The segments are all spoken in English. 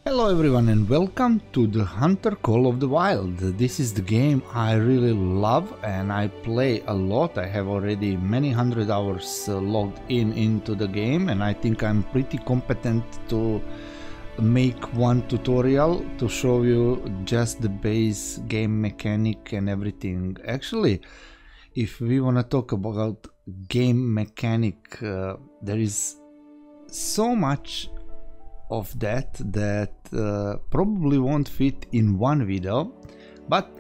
Hello everyone and welcome to the Hunter Call of the Wild. This is the game I really love and I play a lot. I have already many hundred hours logged into the game, and I think I'm pretty competent to make one tutorial to show you just the base game mechanic and everything. Actually, if we want to talk about game mechanic, there is so much of that probably won't fit in one video, but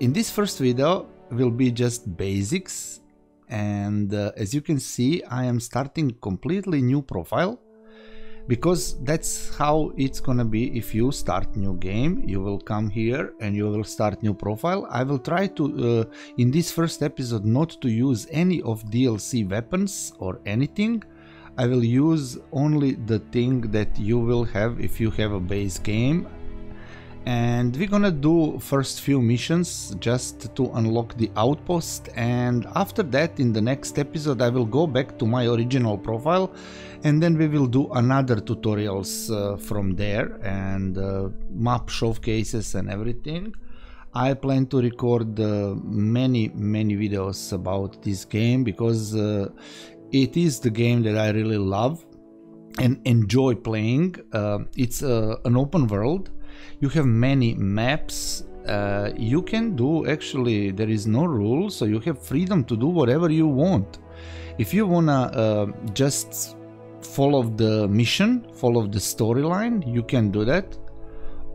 in this first video will be just basics. And as you can see, I am starting completely new profile, because that's how it's gonna be. If you start new game, you will come here and you will start new profile. I will try to in this first episode not to use any of DLC weapons or anything. I will use only the thing that you will have if you have a base game, and we're gonna do first few missions just to unlock the outpost, and after that in the next episode I will go back to my original profile and then we will do another tutorials from there, and map showcases and everything. I plan to record many videos about this game, because it is the game that I really love and enjoy playing. It's an open world. You have many maps. You can do, actually there is no rules, so you have freedom to do whatever you want. If you wanna just follow the mission, follow the storyline, you can do that.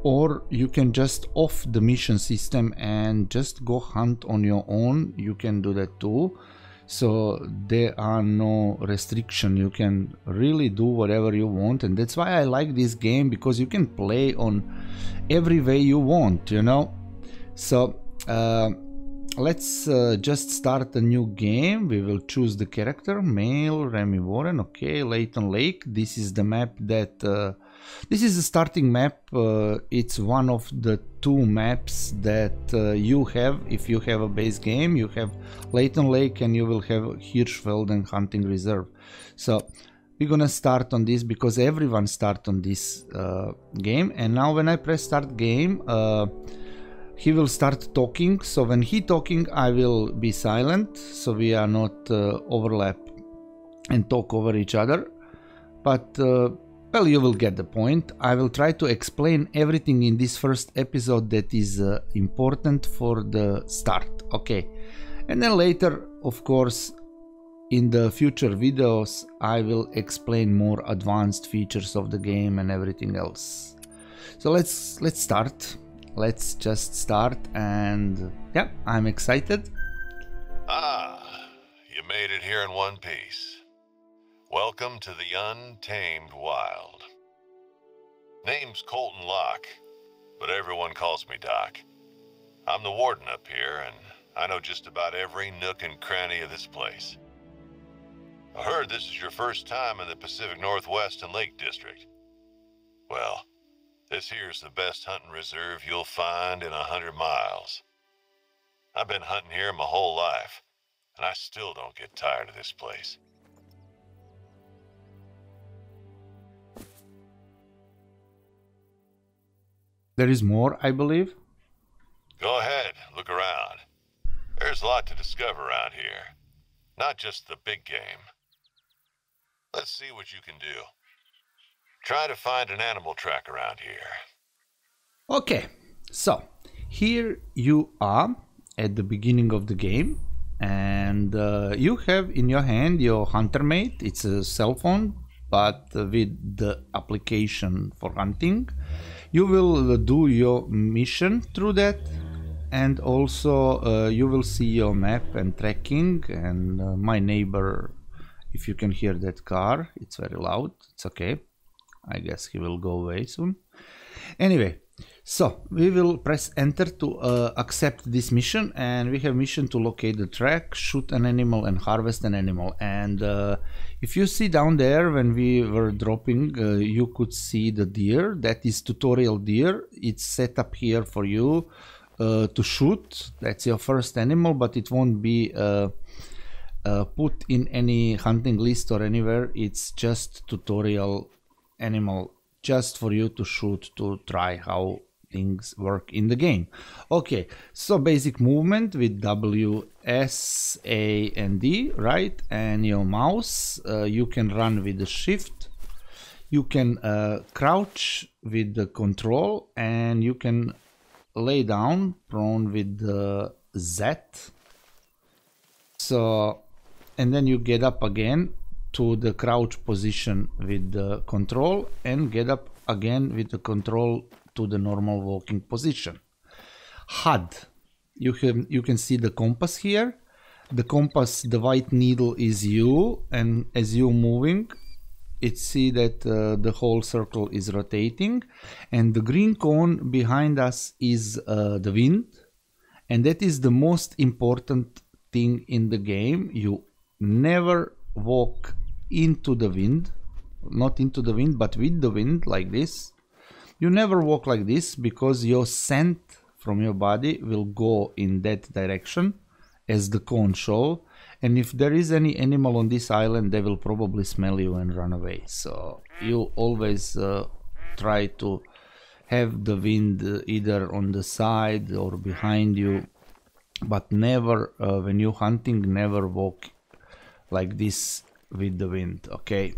Or you can just off the mission system and just go hunt on your own. You can do that too. So there are no restriction. You can really do whatever you want, and that's why I like this game, because you can play on every way you want, you know. So let's just start a new game. We will choose the character, male, Remy Warren. Okay, Layton Lake. This is the map that this is the starting map. It's one of the two maps that you have if you have a base game. You have Layton Lake and you will have Hirschfeld and Hunting Reserve. So we're gonna start on this because everyone starts on this game. And now when I press start game, he will start talking. So when he talking, I will be silent, so we are not overlap and talk over each other. But well, you will get the point. I will try to explain everything in this first episode that is important for the start. Okay, and then later, of course, in the future videos I will explain more advanced features of the game and everything else. So let's start. Let's just start, and yeah, I'm excited. Ah, you made it here in one piece. Welcome to the Untamed Wild. Name's Colton Locke, but everyone calls me Doc. I'm the warden up here, and I know just about every nook and cranny of this place. I heard this is your first time in the Pacific Northwest and Lake District. Well, this here's the best hunting reserve you'll find in 100 miles. I've been hunting here my whole life, and I still don't get tired of this place. There is more, I believe. Go ahead, look around. There's a lot to discover around here, not just the big game. Let's see what you can do. Try to find an animal track around here. Okay, so here you are at the beginning of the game, and you have in your hand your hunter mate. It's a cell phone, but with the application for hunting. You will do your mission through that, and also you will see your map and tracking. And my neighbor, if you can hear that car, it's very loud. It's okay. I guess he will go away soon. Anyway, so we will press enter to accept this mission, and we have mission to locate the track, shoot an animal and harvest an animal. And if you see down there when we were dropping, you could see the deer. That is tutorial deer. It's set up here for you to shoot. That's your first animal, but it won't be put in any hunting list or anywhere. It's just tutorial animal just for you to shoot, to try how things work in the game. Okay, so basic movement with W, S, A and D, right? And your mouse, you can run with the shift, you can crouch with the control, and you can lay down prone with the Z. So, and then you get up again to the crouch position with the control, and get up again with the control to the normal walking position. HUD, you can see the compass here. The compass, the white needle is you, and as you moving, it see that the whole circle is rotating, and the green cone behind us is the wind, and that is the most important thing in the game. You never walk into the wind, not into the wind, but with the wind, like this. You never walk like this, because your scent from your body will go in that direction as the cone show, and if there is any animal on this island, they will probably smell you and run away. So you always try to have the wind either on the side or behind you, but never when you're hunting, never walk like this with the wind. Okay,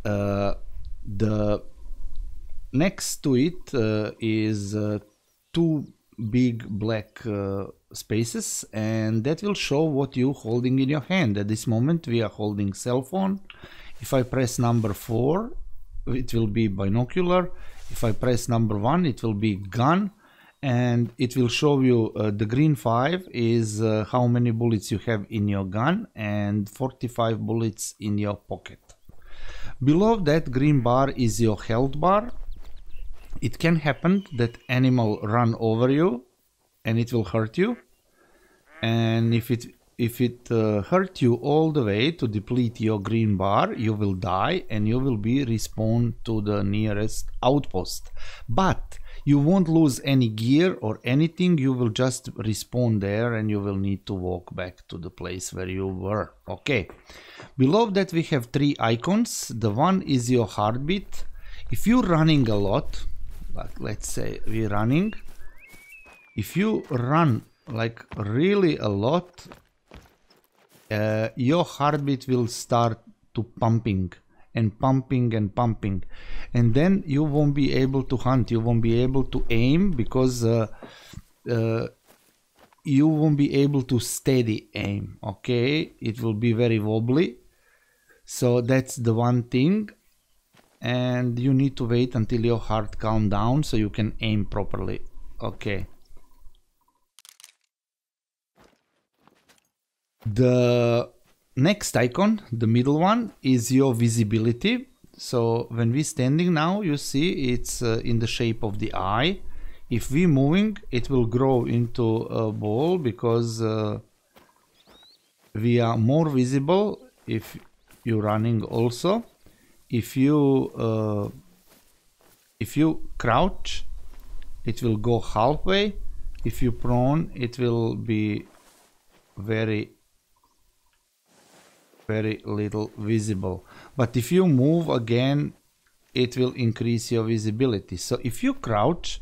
the next to it is two big black spaces, and that will show what you're holding in your hand. At this moment we are holding cell phone. If I press number 4, it will be binocular. If I press number 1, it will be gun, and it will show you the green 5 is how many bullets you have in your gun, and 45 bullets in your pocket. Below that green bar is your health bar. It can happen that animal run over you and it will hurt you, and if it hurt you all the way to deplete your green bar, you will die and you will be respawned to the nearest outpost. But you won't lose any gear or anything, you will just respawn there and you will need to walk back to the place where you were. Okay, below that we have 3 icons. The one is your heartbeat. If you're running a lot, like let's say we're running, if you run like really a lot, your heartbeat will start to pumping and pumping and pumping, and then you won't be able to hunt, you won't be able to aim, because you won't be able to steady aim. Okay, it will be very wobbly. So that's the one thing, and you need to wait until your heart calm down so you can aim properly. Okay, the next icon, the middle one, is your visibility. So when we're standing now, you see it's in the shape of the eye. If we're moving, it will grow into a ball, because we are more visible if you're running also. If you crouch, it will go halfway. If you prone, it will be very little visible. But if you move again, it will increase your visibility. So if you crouch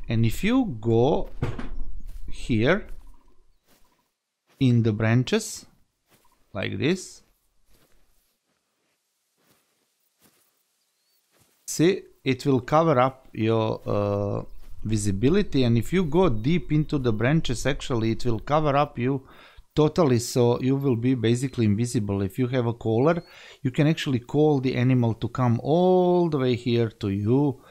and if you go here in the branches like this, see, it will cover up your visibility, and if you go deep into the branches, actually it will cover up you totally, so you will be basically invisible. If you have a caller, you can actually call the animal to come all the way here to you,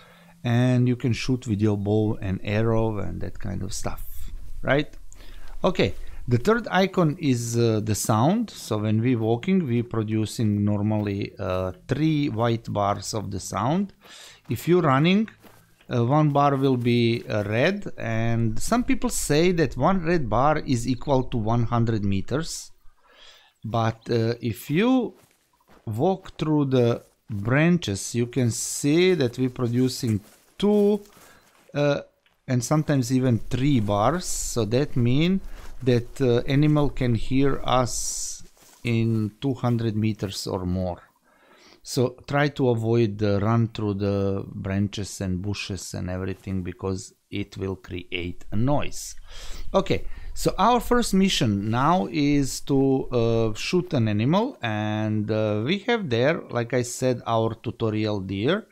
and you can shoot with your bow and arrow and that kind of stuff, right? Okay, the third icon is the sound. So when we're walking, we're producing normally 3 white bars of the sound. If you're running, 1 bar will be red, and some people say that 1 red bar is equal to 100 meters. But if you walk through the branches, you can see that we're producing 2 and sometimes even 3 bars. So that means that animal can hear us in 200 meters or more. So try to avoid the run through the branches and bushes and everything, because it will create a noise. Okay, so our first mission now is to shoot an animal, and we have there, like I said, our tutorial deer.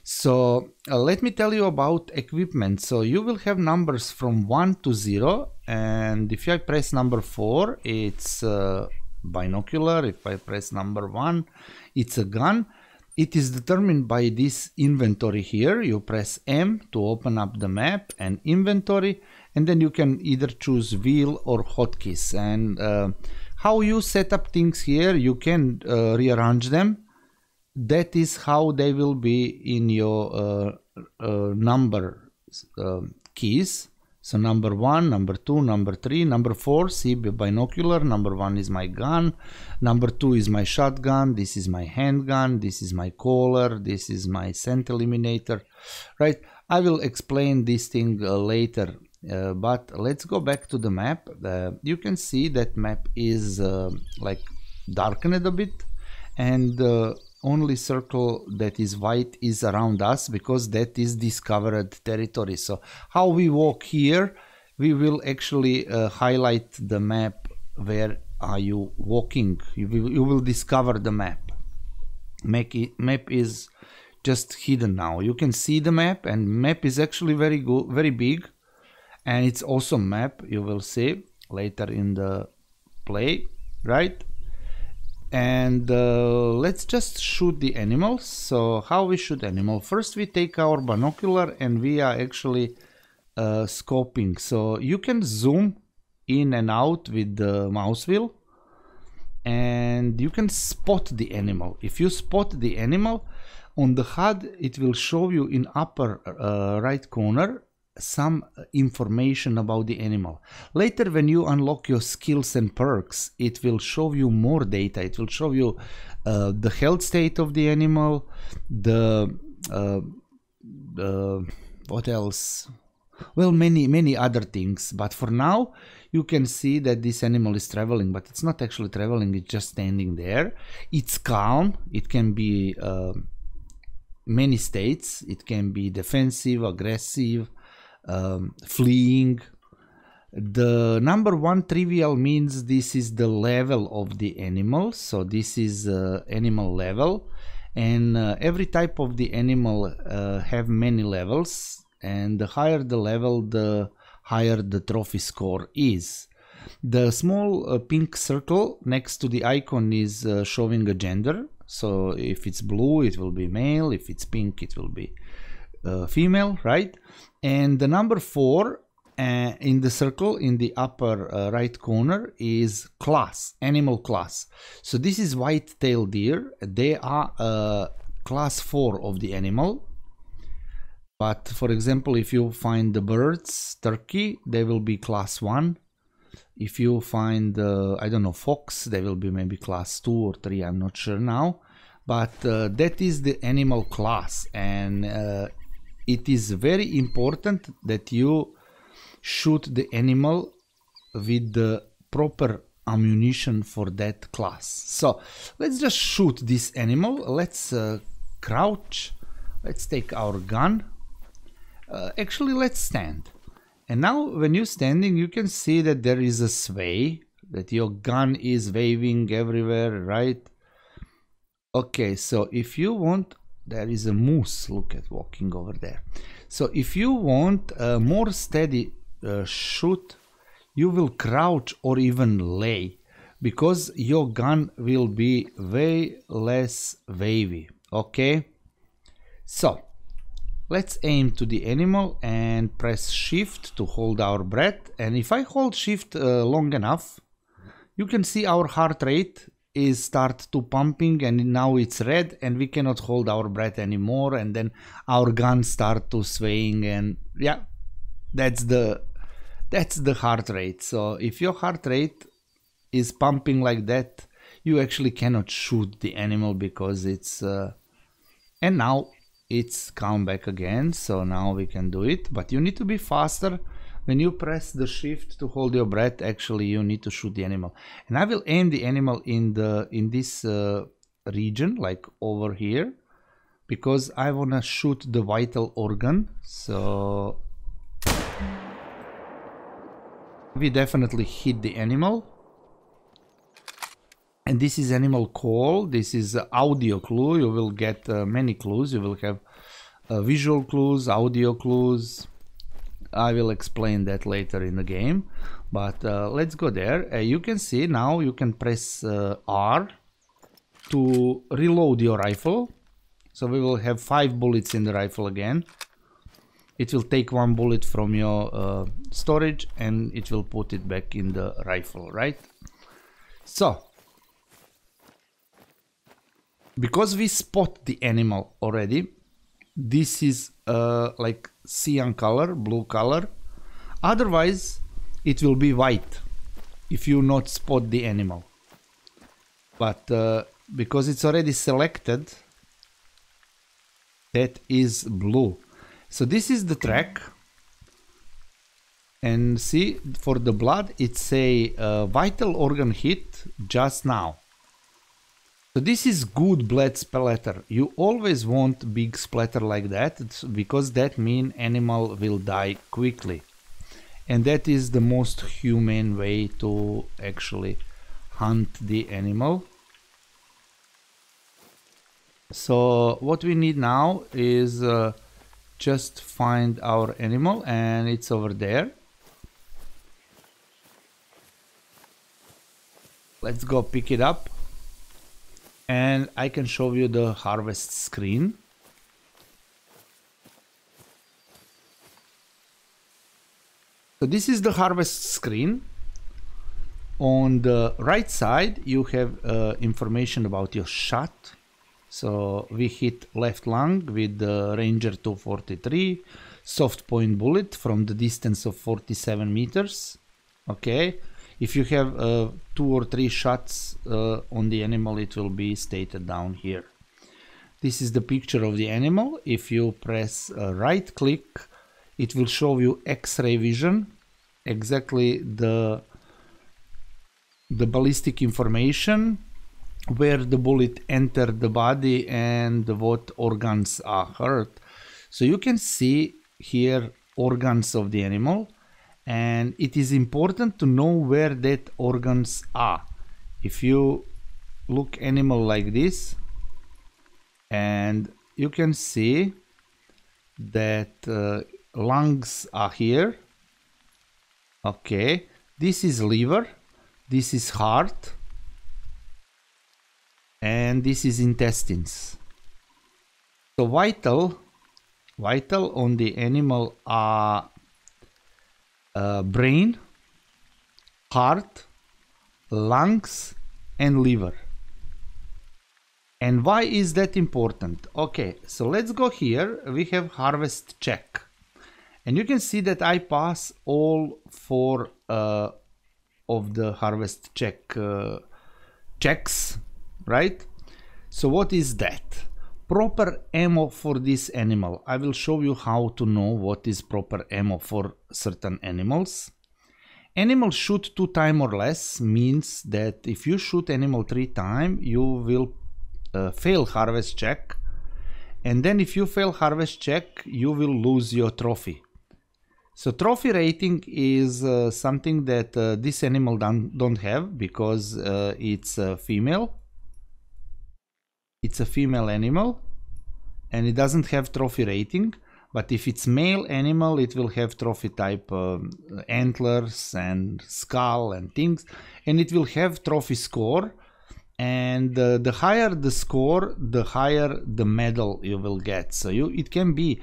So let me tell you about equipment. So you will have numbers from 1 to 0, and if I press number 4, it's binocular. If I press number 1, it's a gun. It is determined by this inventory here. You press M to open up the map and inventory, and then you can either choose wheel or hotkeys. And how you set up things here, you can rearrange them. That is how they will be in your number keys. So number 1, number 2, number 3, number 4, see binocular, number 1 is my gun, number 2 is my shotgun, this is my handgun, this is my caller, this is my scent eliminator, right? I will explain this thing later, but let's go back to the map. You can see that map is like darkened a bit, and only circle that is white is around us, because that is discovered territory. So how we walk here, we will actually highlight the map. Where are you walking? You will discover the map. Map is just hidden now. You can see the map, and map is actually very good, very big, and it's awesome map. You will see later in the play, right? And let's just shoot the animals. So how we shoot animal? First we take our binocular and we are actually scoping. So you can zoom in and out with the mouse wheel, and you can spot the animal. If you spot the animal on the HUD, it will show you in upper right corner some information about the animal. Later, when you unlock your skills and perks, it will show you more data. It will show you the health state of the animal, the what else? Well, many other things. But for now, you can see that this animal is traveling, but it's not actually traveling, it's just standing there. It's calm. It can be many states. It can be defensive, aggressive, fleeing. The number 1 trivial means this is the level of the animal. So this is animal level, and every type of the animal have many levels, and the higher the level, the higher the trophy score is. The small pink circle next to the icon is showing a gender. So if it's blue, it will be male. If it's pink, it will be female, right? And the number 4 in the circle in the upper right corner is class, animal class. So this is white-tailed deer. They are class 4 of the animal. But for example, if you find the birds, turkey, they will be class 1. If you find, I don't know, fox, they will be maybe class 2 or 3, I'm not sure now. But that is the animal class, and it is very important that you shoot the animal with the proper ammunition for that class. So let's just shoot this animal. Let's crouch. Let's take our gun. Actually, let's stand. And now when you're standing, you can see that there is a sway, that your gun is waving everywhere, right? Okay, so if you want, there is a moose, look at walking over there. So if you want a more steady shoot, you will crouch or even lay, because your gun will be way less wavy. Okay, so let's aim to the animal and press shift to hold our breath. And if I hold shift long enough, you can see our heart rate is start to pumping, and now it's red and we cannot hold our breath anymore, and then our gun start to swaying, and yeah, that's the heart rate. So if your heart rate is pumping like that, you actually cannot shoot the animal, because it's and now it's come back again. So now we can do it, but you need to be faster. When you press the shift to hold your breath, actually you need to shoot the animal. And I will aim the animal in this region, like over here, because I want to shoot the vital organ. So we definitely hit the animal. And this is animal call. This is audio clue. You will get many clues. You will have visual clues, audio clues. I will explain that later in the game. But let's go there. You can see now you can press R to reload your rifle. So we will have 5 bullets in the rifle again. It will take 1 bullet from your storage and it will put it back in the rifle, right? So, because we spot the animal already, this is like cyan color, blue color. Otherwise, it will be white if you not spot the animal. But because it's already selected, that is blue. So this is the track. And see, for the blood, it say vital organ hit just now. So this is good blood splatter. You always want big splatter like that, because that means animal will die quickly. And that is the most humane way to actually hunt the animal. So what we need now is just find our animal, and it's over there. Let's go pick it up. And I can show you the harvest screen. So this is the harvest screen. On the right side you have information about your shot. So we hit left lung with the Ranger 243, soft point bullet from the distance of 47 meters. Okay. If you have 2 or 3 shots on the animal, it will be stated down here. This is the picture of the animal. If you press right click, it will show you X-ray vision, exactly the ballistic information, where the bullet entered the body and what organs are hurt. So you can see here organs of the animal. And it is important to know where that organs are. If you look animal like this, and you can see that lungs are here. Okay, this is liver, this is heart, and this is intestines. So vital on the animal are brain, heart, lungs, and liver. And why is that important? Okay, so let's go here. We have harvest check. And you can see that I pass all 4 of the harvest check checks, right? So what is that? Proper ammo for this animal. I will show you how to know what is proper ammo for certain animals. Animal shoot 2 times or less means that if you shoot animal 3 times, you will fail harvest check. And then if you fail harvest check, you will lose your trophy. So trophy rating is something that this animal don't have, because it's a female. It's a female animal and it doesn't have trophy rating. But if it's male animal, it will have trophy type antlers and skull and things, and it will have trophy score. And the higher the score, the higher the medal you will get. So it can be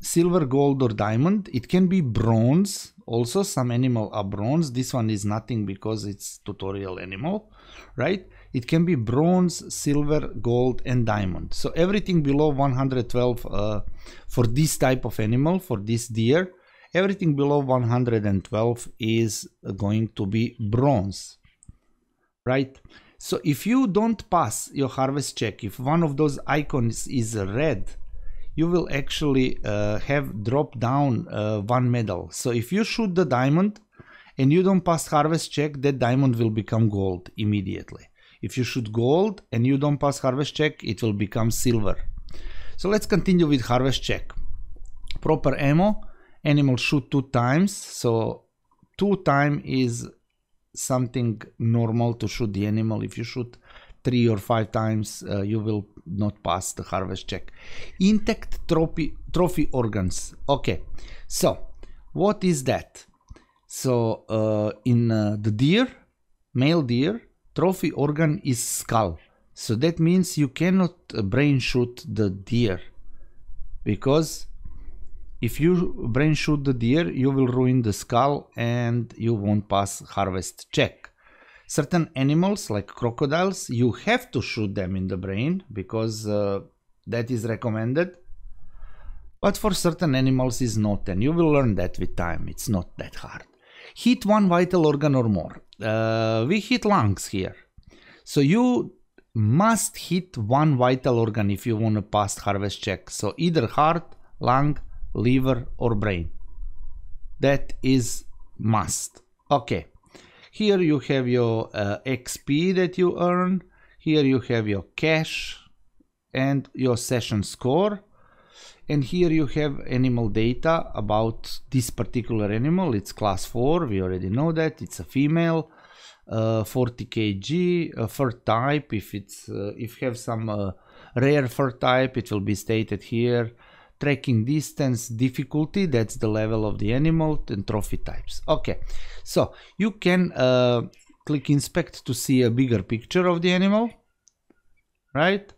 silver, gold, or diamond. It can be bronze. Also, some animal are bronze. This one is nothing because it's tutorial animal, right? It can be bronze, silver, gold, and diamond. So everything below 112 for this type of animal, for this deer, everything below 112 is going to be bronze, right? So if you don't pass your harvest check, if one of those icons is red, you will actually have dropped down 1 medal. So if you shoot the diamond and you don't pass harvest check, that diamond will become gold immediately. If you shoot gold and you don't pass harvest check, it will become silver. So let's continue with harvest check. Proper ammo, animal shoot 2 times, so 2 times is something normal to shoot the animal. If you shoot 3 or 5 times, you will not pass the harvest check. Intact trophy organs. Okay, so what is that? So in the deer, male deer, trophy organ is skull. So that means you cannot brain shoot the deer, because if you brain shoot the deer, you will ruin the skull and you won't pass harvest check. Certain animals like crocodiles, you have to shoot them in the brain because that is recommended. But for certain animals is not, and you will learn that with time. It's not that hard. Hit 1 vital organ or more. We hit lungs here. So you must hit 1 vital organ if you want to pass harvest check. So either heart, lung, liver or brain. That is must. Okay. Here you have your XP that you earn. Here you have your cash and your session score. And here you have animal data about this particular animal. It's class 4, we already know that. It's a female, 40 kg, fur type. If you have some rare fur type, it will be stated here. Tracking distance, difficulty, that's the level of the animal, and trophy types. Okay, so you can click inspect to see a bigger picture of the animal, right?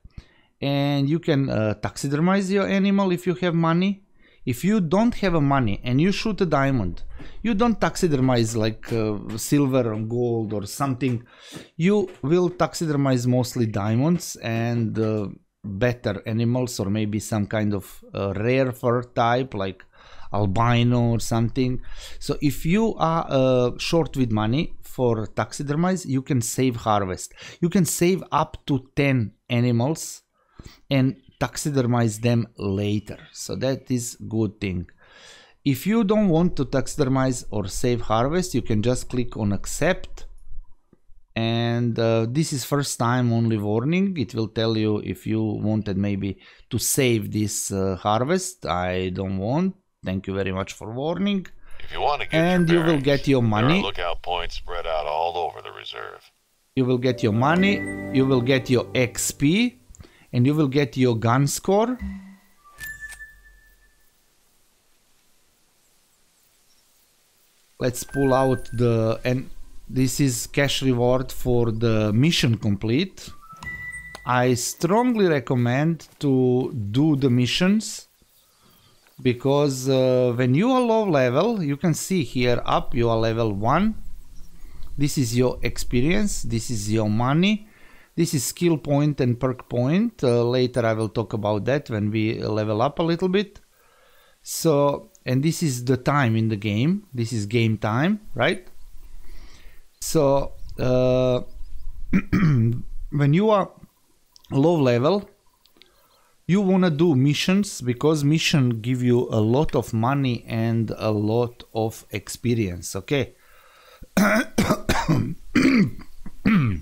And you can taxidermize your animal if you have money. If you don't have money and you shoot a diamond, you don't taxidermize like silver or gold or something. You will taxidermize mostly diamonds and better animals, or maybe some kind of rare fur type like albino or something. So if you are short with money for taxidermize, you can save harvest. You can save up to 10 animals and taxidermize them later. So that is good thing. If you don't want to taxidermize or save harvest, you can just click on accept. And this is first time only warning. It will tell you if you wanted maybe to save this harvest. I don't want. Thank you very much for warning. If you want to get and your you will get your money. There are lookout points spread out all over the reserve. You will get your money. You will get your XP. And you will get your gun score. Let's pull out the... and this is cash reward for the mission complete. I strongly recommend to do the missions, because when you are low level, you can see here up you are level 1. This is your experience, this is your money. This is skill point and perk point. Later I will talk about that when we level up a little bit. So, and this is the time in the game. This is game time, right? So, when you are low level, you want to do missions, because mission give you a lot of money and a lot of experience, okay?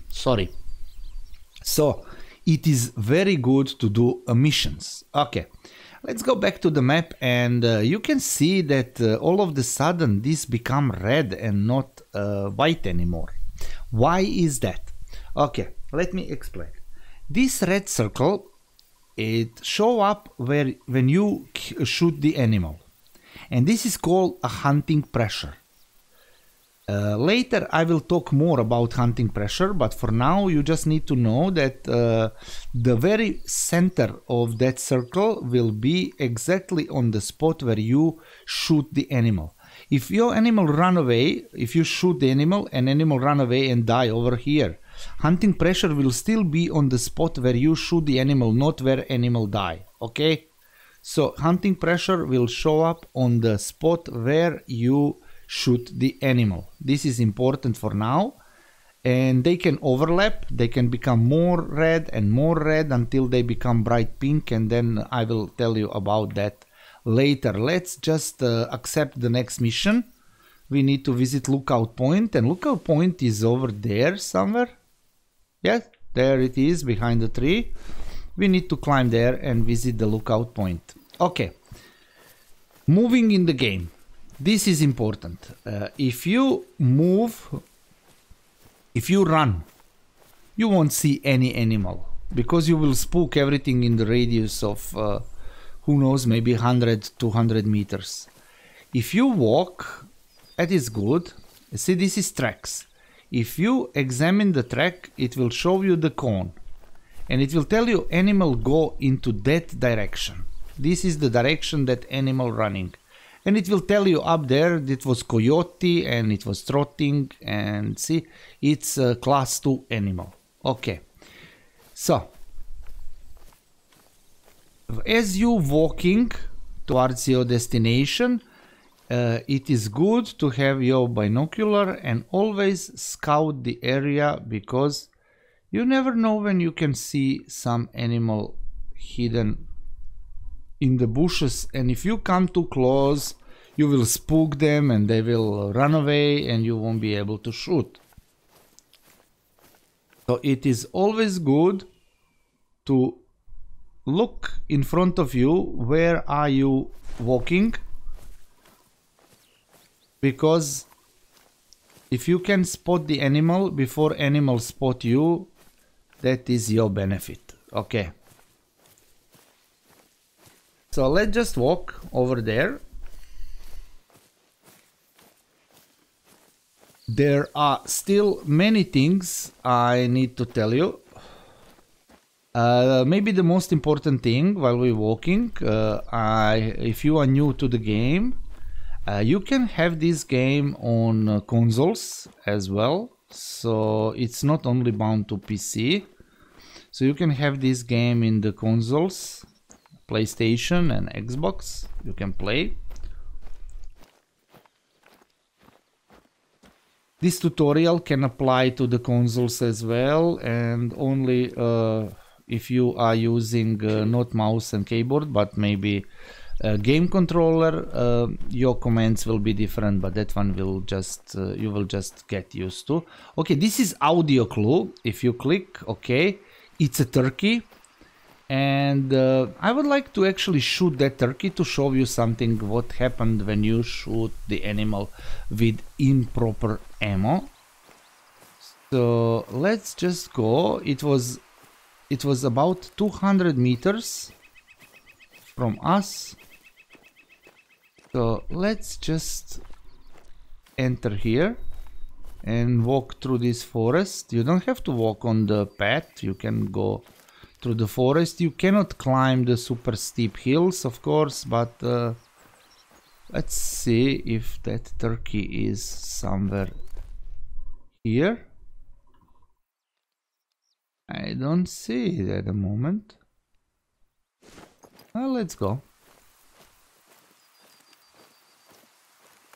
Sorry. So it is very good to do missions. Okay, let's go back to the map, and you can see that all of the sudden this become red and not white anymore. Why is that? Okay, let me explain. This red circle, it show up when you shoot the animal, and this is called a hunting pressure. Later I will talk more about hunting pressure, but for now you just need to know that the very center of that circle will be exactly on the spot where you shoot the animal. If your animal run away, if you shoot the animal and animal run away and die over here, hunting pressure will still be on the spot where you shoot the animal, not where animal die, okay? So hunting pressure will show up on the spot where you shoot the animal. This is important for now, and they can overlap. They can become more red and more red until they become bright pink, and then I will tell you about that later. Let's just accept the next mission. We need to visit lookout point, and lookout point is over there somewhere. Yes, There it is, behind the tree. We need to climb there and visit the lookout point. Okay. Moving in the game. This is important. If you move, if you run, you won't see any animal, because you will spook everything in the radius of, who knows, maybe 100, 200 meters. If you walk, that is good. See, this is tracks. If you examine the track, it will show you the cone. And it will tell you animal go into that direction. This is the direction that animal running. And it will tell you up there it was coyote and it was trotting, and see, it's a class 2 animal. Okay. So, as you walking towards your destination, it is good to have your binocular and always scout the area, because you never know when you can see some animal hidden in the bushes, and if you come too close, you will spook them and they will run away and you won't be able to shoot. So it is always good to look in front of you, where are you walking, because if you can spot the animal before animal spot you, that is your benefit. Okay. So let's just walk over there. There are still many things I need to tell you. Maybe the most important thing while we're walking, if you are new to the game, you can have this game on consoles as well. So it's not only bound to PC. So you can have this game in the consoles, PlayStation and Xbox. You can play. This tutorial can apply to the consoles as well, and only if you are using not mouse and keyboard, but maybe a game controller, your commands will be different, but that one will just you will just get used to. Okay, this is audio clue. If you click OK, it's a turkey, and I would like to actually shoot that turkey to show you something what happened when you shoot the animal with improper ammo. So let's just go. It was about 200 meters from us. So let's just enter here and walk through this forest. You don't have to walk on the path, you can go through the forest. You cannot climb the super steep hills, of course, but let's see if that turkey is somewhere here. I don't see it at the moment. Well, let's go.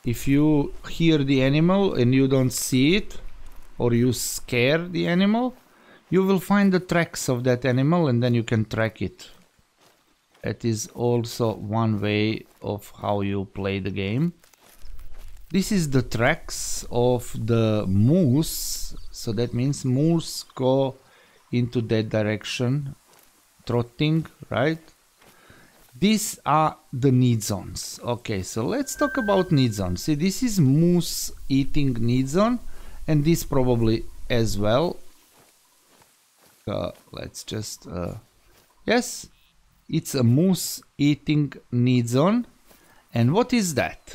If you hear the animal and you don't see it, or you scare the animal, you will find the tracks of that animal and then you can track it. That is also one way of how you play the game. This is the tracks of the moose, so that means moose go into that direction, trotting, right? These are the need zones. Okay, so let's talk about need zones. See, this is moose eating need zone, and this probably as well. Let's just yes, it's a moose eating need zone. And what is that?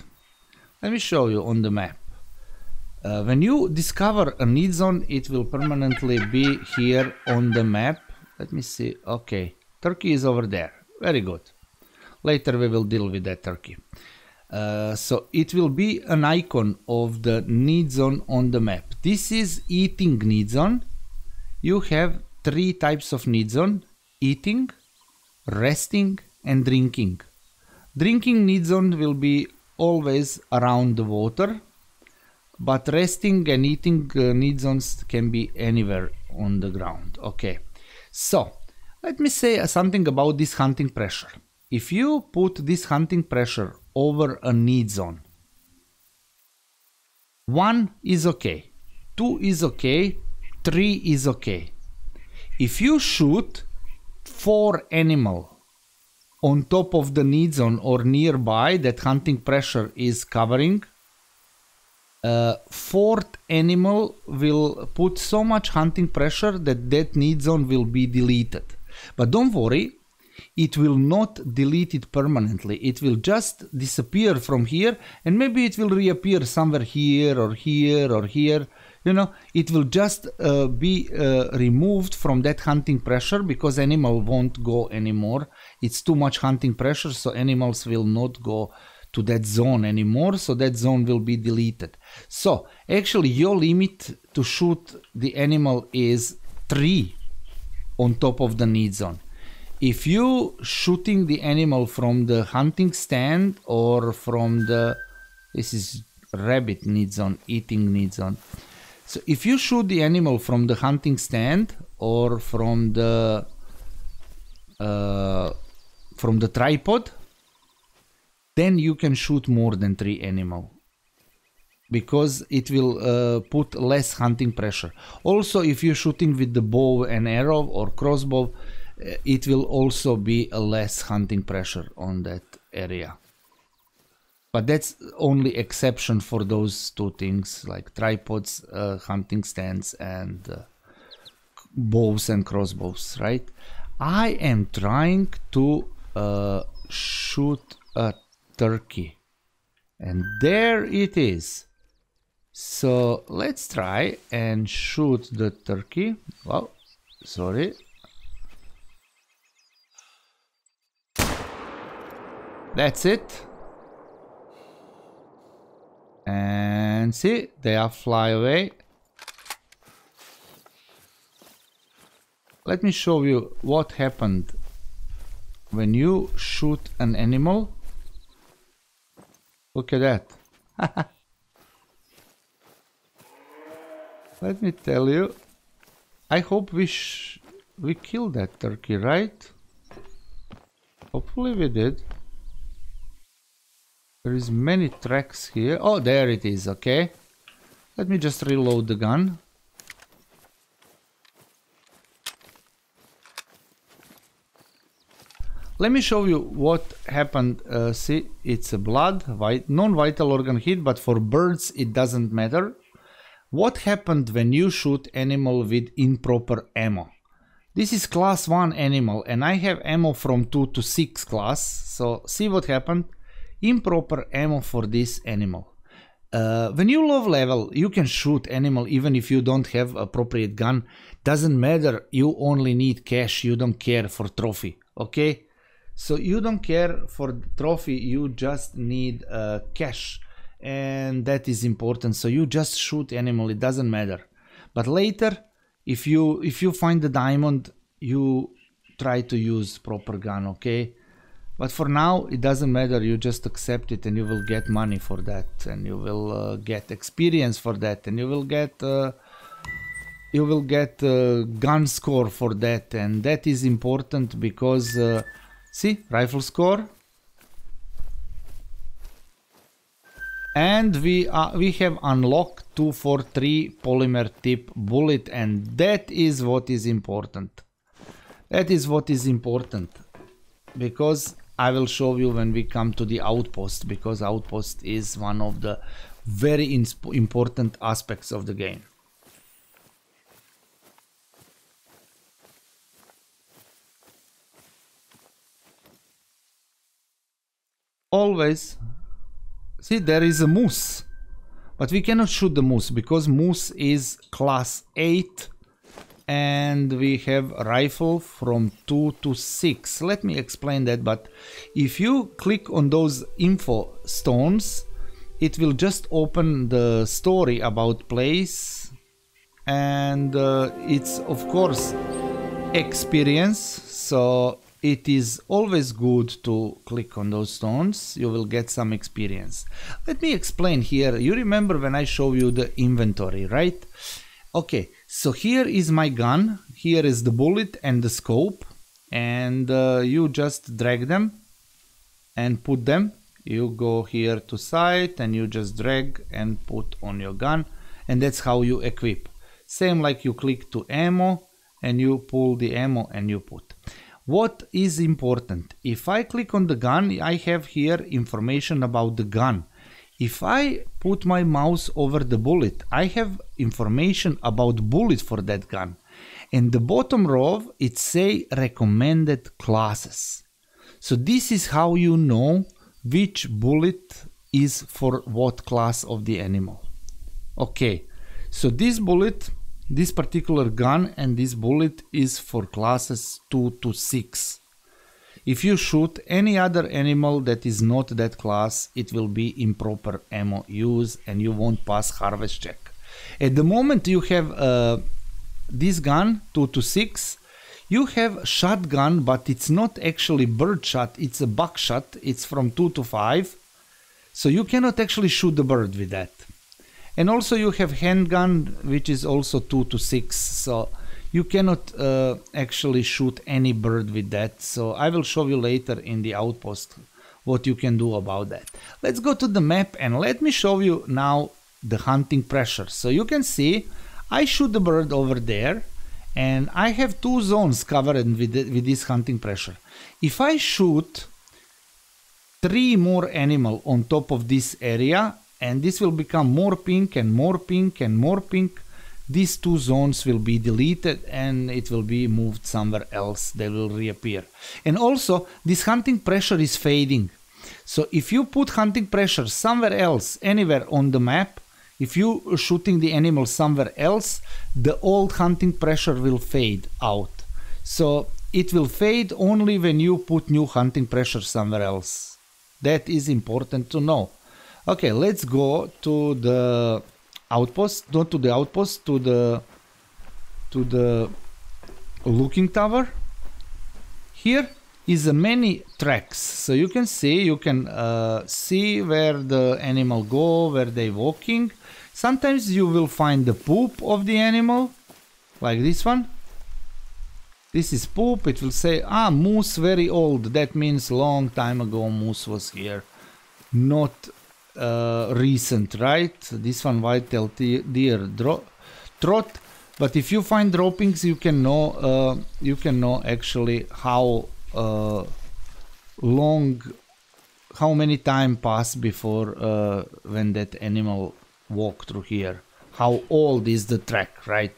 Let me show you on the map. When you discover a need zone, it will permanently be here on the map. Let me see. Okay, turkey is over there. Very good. Later we will deal with that turkey. So it will be an icon of the need zone on the map. This is eating need zone. You have 3 types of need zone: eating, resting and drinking. Drinking need zone will be always around the water, but resting and eating need zones can be anywhere on the ground. Okay, so let me say something about this hunting pressure. If you put this hunting pressure over a need zone, 1 is okay, 2 is okay, 3 is okay. if you shoot 4 animal on top of the need zone or nearby that hunting pressure is covering, 4th animal will put so much hunting pressure that that need zone will be deleted. But don't worry, it will not delete it permanently. It will just disappear from here, and maybe it will reappear somewhere here or here or here. You know, it will just be removed from that hunting pressure, because animal won't go anymore. It's too much hunting pressure, so animals will not go to that zone anymore, so that zone will be deleted. So actually your limit to shoot the animal is 3 on top of the need zone. If you shooting the animal from the hunting stand or from the, this is rabbit need zone, eating need zone. So if you shoot the animal from the hunting stand or from the tripod, then you can shoot more than 3 animal, because it will put less hunting pressure. Also, if you're shooting with the bow and arrow or crossbow, it will also be a less hunting pressure on that area. But that's only exception for those 2 things, like tripods, hunting stands, and bows and crossbows, right? I am trying to shoot a turkey, and there it is. So let's try and shoot the turkey. Oh, sorry. That's it. And see, they are fly away. Let me show you what happened when you shoot an animal. Look at that. Let me tell you, I hope we killed that turkey, right? Hopefully we did. There is many tracks here. Oh, there it is, okay. Let me just reload the gun. Let me show you what happened. See, it's a blood, non-vital organ hit, but for birds it doesn't matter. What happened when you shoot animal with improper ammo? This is class 1 animal, and I have ammo from 2 to 6 class. So see what happened. Improper ammo for this animal. When you low level, you can shoot animal even if you don't have appropriate gun. Doesn't matter, you only need cash, you don't care for trophy, okay? So you don't care for trophy, you just need cash, and that is important. So you just shoot animal, it doesn't matter. But later, if you find the diamond, you try to use proper gun, okay? But for now, it doesn't matter, you just accept it and you will get money for that, and you will get experience for that, and you will get gun score for that, and that is important because, see, rifle score. And we have unlocked 243 polymer tip bullet, and that is what is important. That is what is important, because I will show you when we come to the outpost, because outpost is one of the very important aspects of the game. Always, see, there is a moose, but we cannot shoot the moose because moose is class 8. And we have rifle from 2 to 6. Let me explain that. But if you click on those info stones, it will just open the story about place, and it's of course experience, so it is always good to click on those stones. You will get some experience. Let me explain here. You remember when I show you the inventory, right? Okay, so here is my gun, here is the bullet and the scope, and you just drag them and put them. You go here to sight and you just drag and put on your gun, and that's how you equip. Same like you click to ammo and you pull the ammo and you put. What is important? If I click on the gun, I have here information about the gun. If I put my mouse over the bullet, I have information about bullet for that gun. In the bottom row, it say recommended classes. So this is how you know which bullet is for what class of the animal. Okay, so this bullet, this particular gun and this bullet is for classes 2 to 6. If you shoot any other animal that is not that class, it will be improper ammo use and you won't pass harvest check. At the moment you have this gun 2 to 6, you have shotgun, but it's not actually bird shot, it's a buckshot, it's from 2 to 5, so you cannot actually shoot the bird with that. And also you have handgun, which is also 2 to 6, so you cannot actually shoot any bird with that. So I will show you later in the outpost what you can do about that. Let's go to the map and let me show you now the hunting pressure. So you can see I shoot the bird over there and I have 2 zones covered with this hunting pressure. If I shoot 3 more animals on top of this area, and this will become more pink and more pink and more pink, these 2 zones will be deleted and it will be moved somewhere else. They will reappear. And also this hunting pressure is fading. So if you put hunting pressure somewhere else, anywhere on the map, if you are shooting the animal somewhere else, the old hunting pressure will fade out. So it will fade only when you put new hunting pressure somewhere else. That is important to know. Okay, let's go to the outpost, not to the outpost, to the looking tower. Here is many tracks, so you can see where the animal go, where they walking. Sometimes you will find the poop of the animal, like this one. This is poop. It will say, moose very old. That means long time ago moose was here, not recent, right? This one white-tailed deer trot. But if you find droppings, you can know actually how how many time passed before when that animal walked through here. How old is the track, right?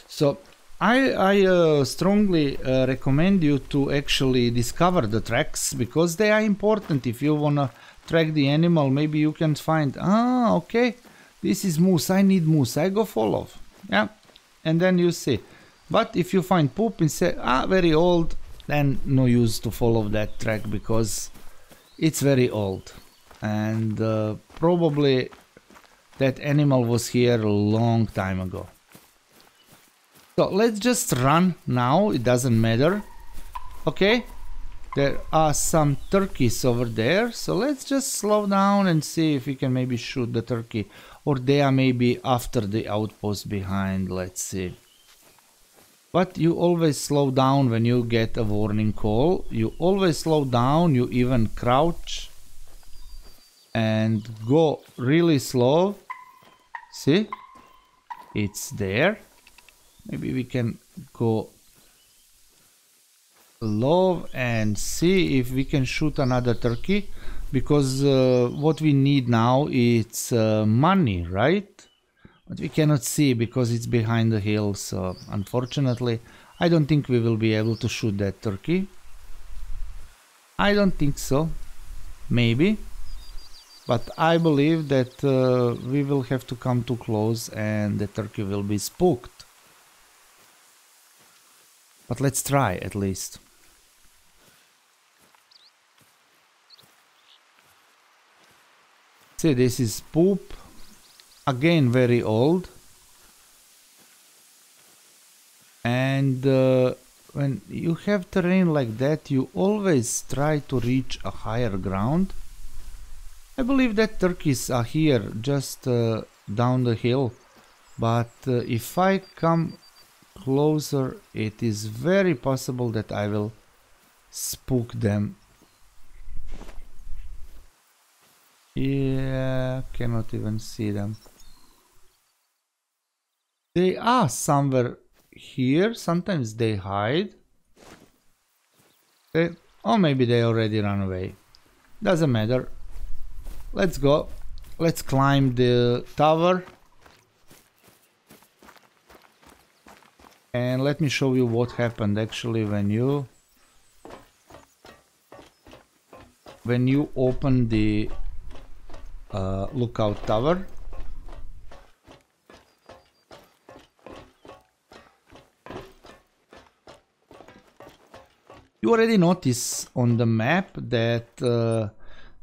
So I strongly recommend you to actually discover the tracks, because they are important. If you wanna track the animal, maybe you can find, okay, this is moose, I need moose, I go follow, yeah, and then you see. But if you find poop and say, very old, then no use to follow that track, because it's very old and probably that animal was here a long time ago. So let's just run now, it doesn't matter. Okay, there are some turkeys over there, so let's just slow down and see if we can maybe shoot the turkey, or they are maybe after the outpost behind. Let's see. But you always slow down when you get a warning call. You always slow down, you even crouch and go really slow. See, it's there. Maybe we can go low and see if we can shoot another turkey, because what we need now is money, right? But we cannot see because it's behind the hill, so unfortunately I don't think we will be able to shoot that turkey. I don't think so. Maybe. But I believe that we will have to come too close and the turkey will be spooked. But let's try at least. See, this is poop. Again, very old. And when you have terrain like that, you always try to reach a higher ground. I believe that turkeys are here, just down the hill. But if I come closer, it is very possible that I will spook them. Yeah, cannot even see them. They are somewhere here. Sometimes they hide. Okay. Or maybe they already run away. Doesn't matter. Let's go. Let's climb the tower. And let me show you what happened actually when you open the lookout tower. You already notice on the map that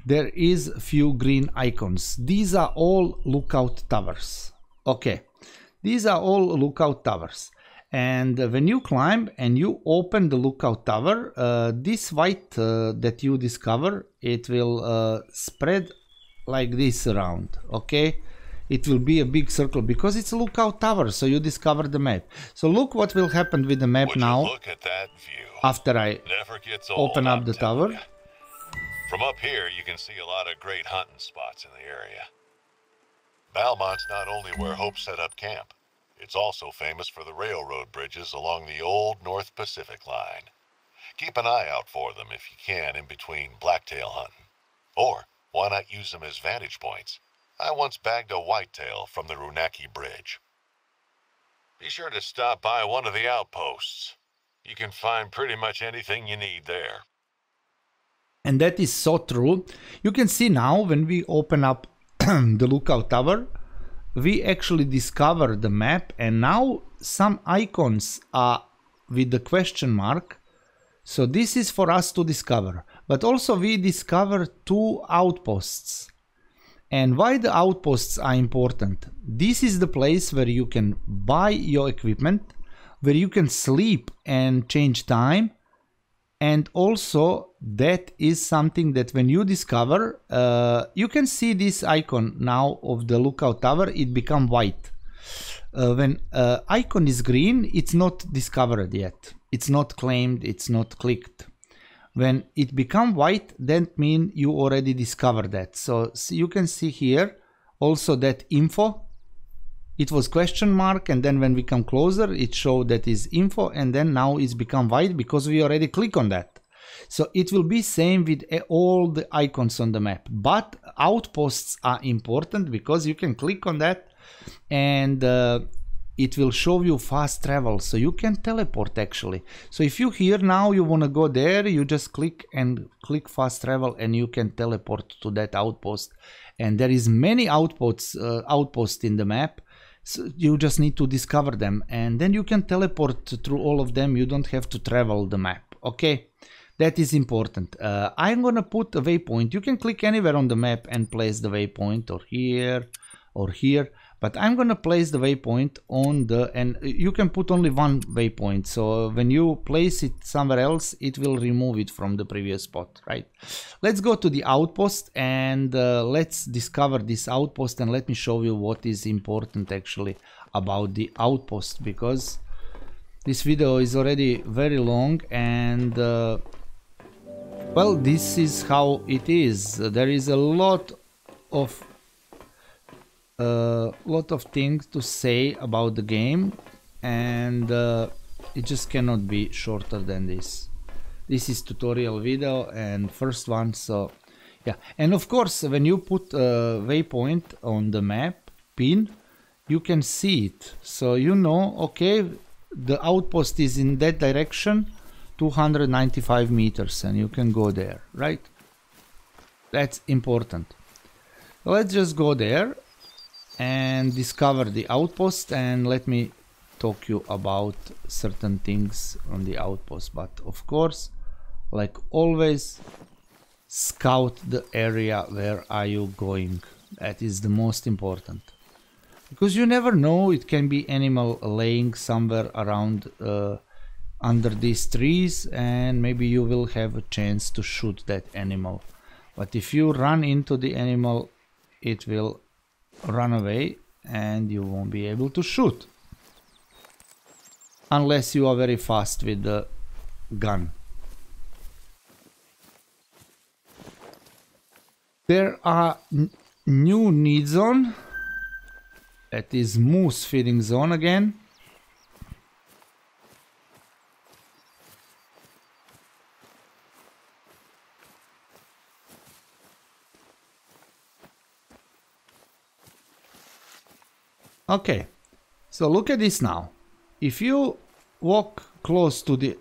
there is a few green icons. These are all lookout towers. Okay, these are all lookout towers. And when you climb and you open the lookout tower, this white that you discover, it will spread like this around, okay? It will be a big circle because it's a lookout tower, so you discover the map. So look what will happen with the map now. Look at that view. After I open up the tower. From up here, you can see a lot of great hunting spots in the area. Valmont's not only where Hope set up camp, it's also famous for the railroad bridges along the old North Pacific line. Keep an eye out for them if you can in between blacktail hunting. Or why not use them as vantage points? I once bagged a whitetail from the Runaki Bridge. Be sure to stop by one of the outposts. You can find pretty much anything you need there. And that is so true. You can see now when we open up the lookout tower, we actually discover the map, and now some icons are with the question mark. So this is for us to discover. But also we discover 2 outposts. And why the outposts are important? This is the place where you can buy your equipment, where you can sleep and change time. And also that is something that when you discover, you can see this icon now of the lookout tower, it become white. When icon is green, it's not discovered yet. It's not claimed, it's not clicked. When it become white, that means you already discovered that. So you can see here also that info. It was question mark, and then when we come closer, it showed that is info, and then now it's become white because we already click on that. So it will be same with all the icons on the map. But outposts are important because you can click on that and it will show you fast travel. So you can teleport actually. So if you here now you want to go there, you just click and click fast travel and you can teleport to that outpost. And there is many outposts in the map. So you just need to discover them and then you can teleport through all of them. You don't have to travel the map. Okay, that is important. I'm gonna put a waypoint. You can click anywhere on the map and place the waypoint, or here, but I'm gonna place the waypoint on the, and you can put only one waypoint, so when you place it somewhere else it will remove it from the previous spot, right? Let's go to the outpost and let's discover this outpost, and let me show you what is important actually about the outpost, because this video is already very long and well, this is how it is. There is a lot of things to say about the game, and it just cannot be shorter than this. This is tutorial video and first one, so yeah. And of course, when you put a waypoint on the map pin, you can see it, so you know, okay, the outpost is in that direction, 295 meters, and you can go there, right? That's important. Let's just go there and discover the outpost, and let me talk you about certain things on the outpost. But of course, like always, scout the area. Where are you going? That is the most important, because you never know, it can be animal laying somewhere around under these trees, and maybe you will have a chance to shoot that animal. But if you run into the animal, it will run away and you won't be able to shoot, unless you are very fast with the gun. There are new need zone, that is moose feeding zone again. Okay, so look at this now. If you walk close to the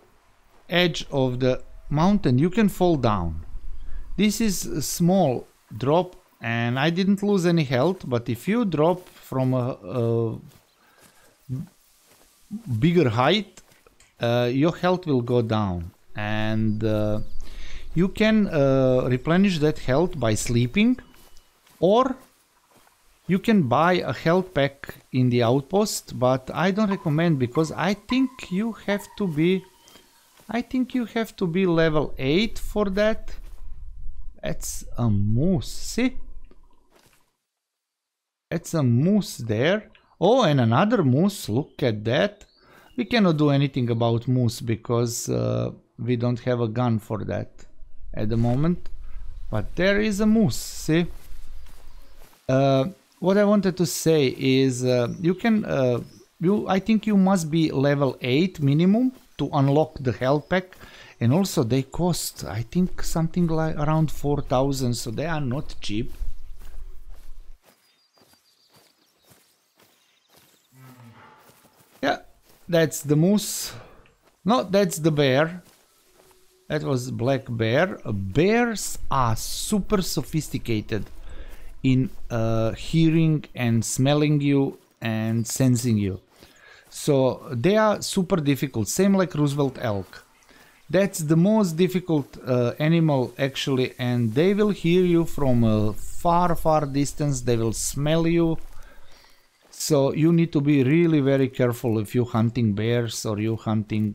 edge of the mountain, you can fall down. This is a small drop and I didn't lose any health, but if you drop from a bigger height, your health will go down, and you can replenish that health by sleeping, or you can buy a health pack in the outpost, but I don't recommend, because I think you have to be level 8 for that. That's a moose, see? That's a moose there. Oh, and another moose, look at that. We cannot do anything about moose because we don't have a gun for that at the moment. But there is a moose, see? What I wanted to say is you can, I think you must be level 8 minimum to unlock the health pack. And also they cost, I think, something like around 4,000, so they are not cheap. Yeah, that's the moose. No, that's the bear. That was black bear. Bears are super sophisticated in hearing and smelling you and sensing you. So they are super difficult, same like Roosevelt elk. That's the most difficult animal actually, and they will hear you from a far, far distance. They will smell you. So you need to be really very careful if you're hunting bears or you're hunting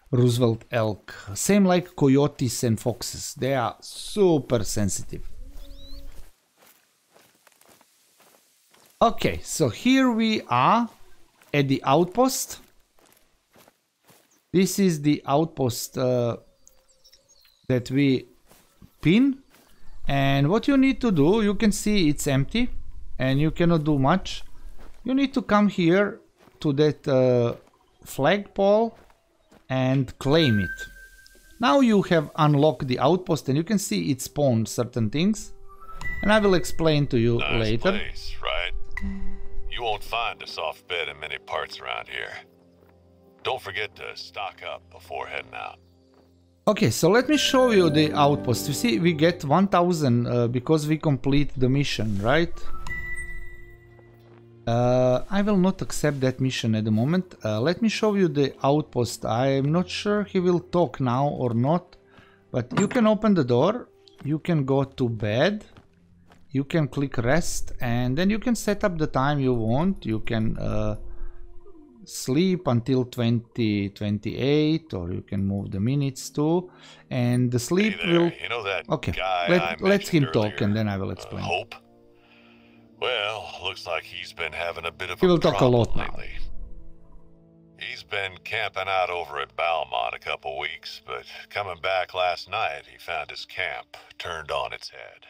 Roosevelt elk. Same like coyotes and foxes. They are super sensitive. Okay, so here we are at the outpost. This is the outpost that we pin. And what you need to do, you can see it's empty and you cannot do much. You need to come here to that flagpole and claim it. Now you have unlocked the outpost and you can see it spawned certain things. And I will explain to you later. Nice place, right? You won't find a soft bed in many parts around here. Don't forget to stock up before heading out. Okay, so let me show you the outpost. You see, we get 1000 because we complete the mission, right? I will not accept that mission at the moment. Let me show you the outpost. I am not sure he will talk now or not, but you can open the door, you can go to bed, you can click rest, and then you can set up the time you want. You can sleep until 2028, or you can move the minutes too, and the sleep will... You know that okay, guy let him earlier, talk and then I will explain. Hope? Well, looks like he's been having a bit of He will a talk a problem lot now. lately. He's been camping out over at Balmont a couple weeks, but coming back last night, he found his camp turned on its head.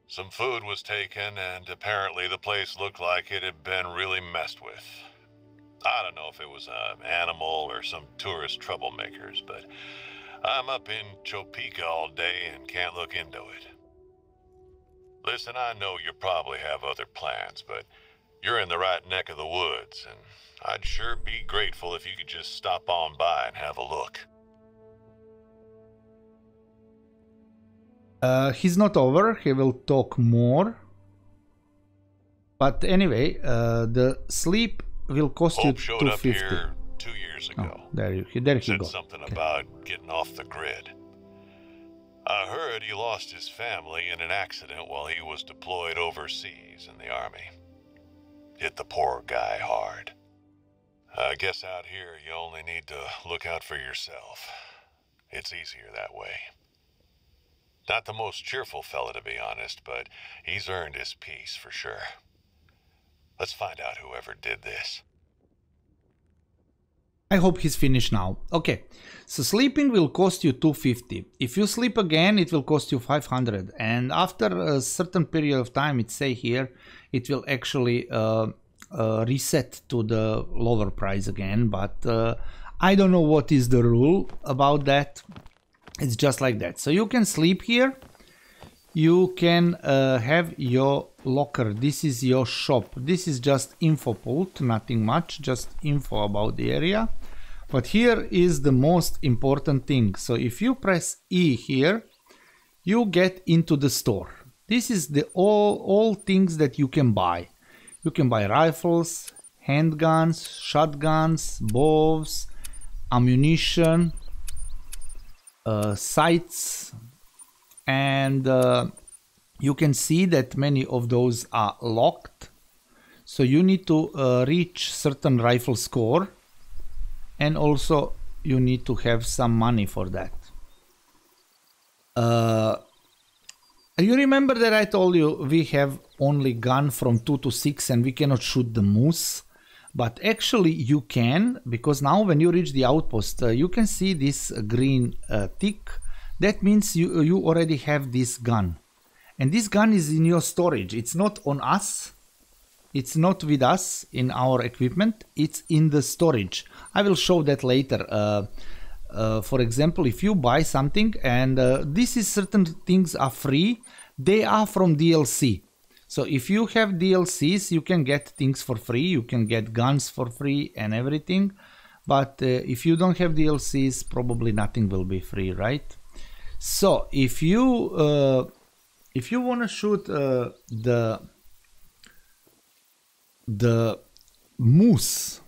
Some food was taken, and apparently the place looked like it had been really messed with. I don't know if it was an animal or some tourist troublemakers, but I'm up in Topeka all day and can't look into it. Listen, I know you probably have other plans, but you're in the right neck of the woods, and I'd sure be grateful if you could just stop on by and have a look. He's not over, he will talk more. But anyway, the sleep will cost Hope you showed up $250. here 2 years ago. Oh, there he Said goes. something Okay. about getting off the grid. I heard he lost his family in an accident while he was deployed overseas in the army. Hit the poor guy hard. I guess out here you only need to look out for yourself. It's easier that way. Not the most cheerful fella, to be honest, but he's earned his peace for sure. Let's find out whoever did this. I hope he's finished now. Okay, so sleeping will cost you $250. If you sleep again, it will cost you $500. And after a certain period of time, it say here, it will actually reset to the lower price again. But I don't know what is the rule about that. It's just like that. So you can sleep here. you can have your locker. This is your shop. This is just info pult, nothing much, just info about the area. But here is the most important thing. So if you press E here, you get into the store. This is the all things that you can buy. You can buy rifles, handguns, shotguns, bows, ammunition, sights, and you can see that many of those are locked. So you need to reach certain rifle score, and also you need to have some money for that. You remember that I told you we have only gun from 2 to 6 and we cannot shoot the moose? But actually you can, because now when you reach the outpost, you can see this green tick. That means you already have this gun. And this gun is in your storage. It's not on us. It's not with us in our equipment. It's in the storage. I will show that later. For example, if you buy something and this is certain things are free, they are from DLC. So if you have DLCs, you can get things for free. You can get guns for free and everything. But if you don't have DLCs, probably nothing will be free, right? So if you want to shoot the moose,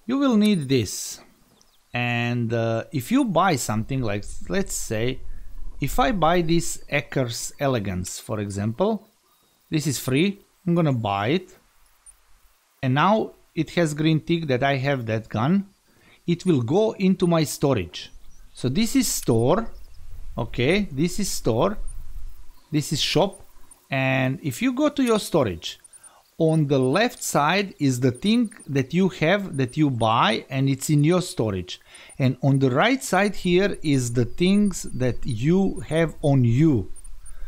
you will need this. And if you buy something like, let's say, if I buy this Ecker's Elegance, for example, this is free, I'm gonna buy it. And now it has green tick that I have that gun. It will go into my storage. So this is store, okay, this is store, this is shop. And if you go to your storage, on the left side is the thing that you have, that you buy, and it's in your storage. And on the right side here is the things that you have on you.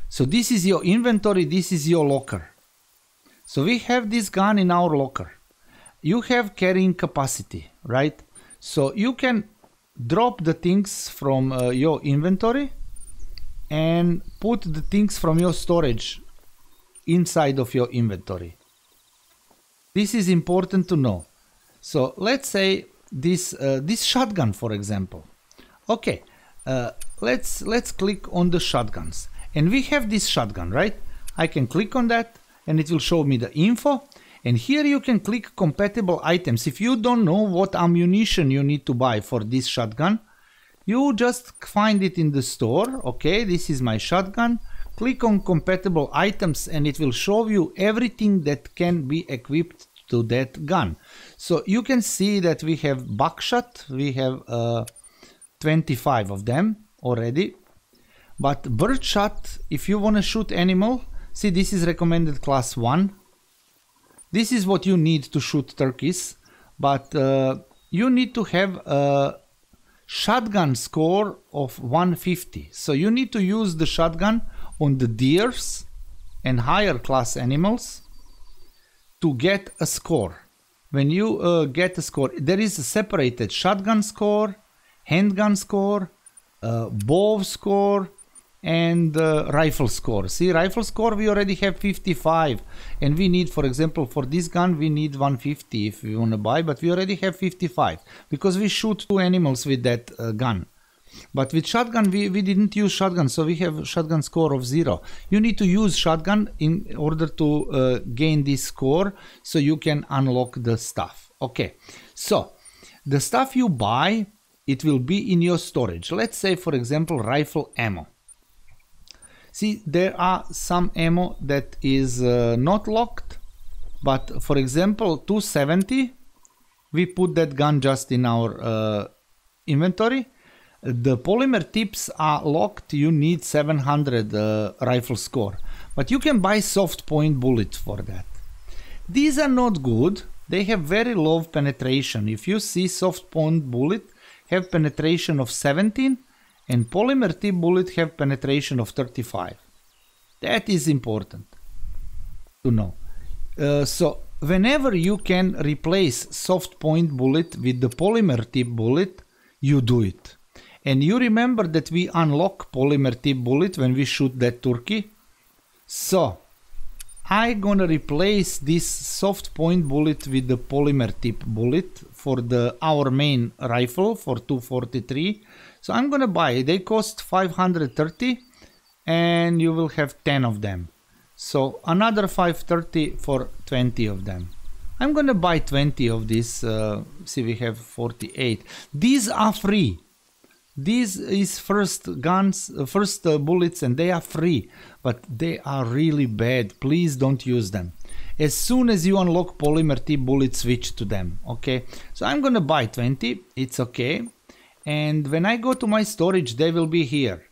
So this is your inventory, this is your locker. So we have this gun in our locker. You have carrying capacity, right? So you can drop the things from your inventory and put the things from your storage inside of your inventory. This is important to know. So let's say this shotgun, for example. Okay, let's click on the shotguns, and we have this shotgun, right? I can click on that, and it will show me the info. And here you can click compatible items. If you don't know what ammunition you need to buy for this shotgun, you just find it in the store. Okay, this is my shotgun. Click on compatible items and it will show you everything that can be equipped to that gun. So you can see that we have buckshot, we have 25 of them already. But birdshot, if you want to shoot animal, see, this is recommended class 1. This is what you need to shoot turkeys, but you need to have a shotgun score of 150. So you need to use the shotgun on the deers and higher class animals to get a score. When you get a score, there is a separated shotgun score, handgun score, bow score, and rifle score. See, rifle score we already have 55, and we need, for example, for this gun we need 150 if we want to buy, but we already have 55 because we shoot 2 animals with that gun. But with shotgun we didn't use shotgun, so we have shotgun score of 0. You need to use shotgun in order to gain this score so you can unlock the stuff. Okay, so the stuff you buy, it will be in your storage. Let's say, for example, rifle ammo. See, there are some ammo that is not locked, but for example 270, we put that gun just in our inventory. The polymer tips are locked, you need 700 rifle score, but you can buy soft point bullets for that. These are not good, they have very low penetration. If you see, soft point bullet have penetration of 17 and polymer tip bullet have penetration of 35. That is important to know. So whenever you can replace soft point bullet with the polymer tip bullet, you do it. And you remember that we unlock polymer tip bullet when we shoot that turkey. So I'm gonna replace this soft point bullet with the polymer tip bullet for our main rifle for 243. So I'm gonna buy, they cost 530 and you will have 10 of them. So another 530 for 20 of them. I'm gonna buy 20 of this. See, we have 48. These are free. These is first guns, first bullets, and they are free, but they are really bad. Please don't use them. As soon as you unlock polymer tip bullets, switch to them. Okay, so I'm gonna buy 20. It's okay, and when I go to my storage, they will be here.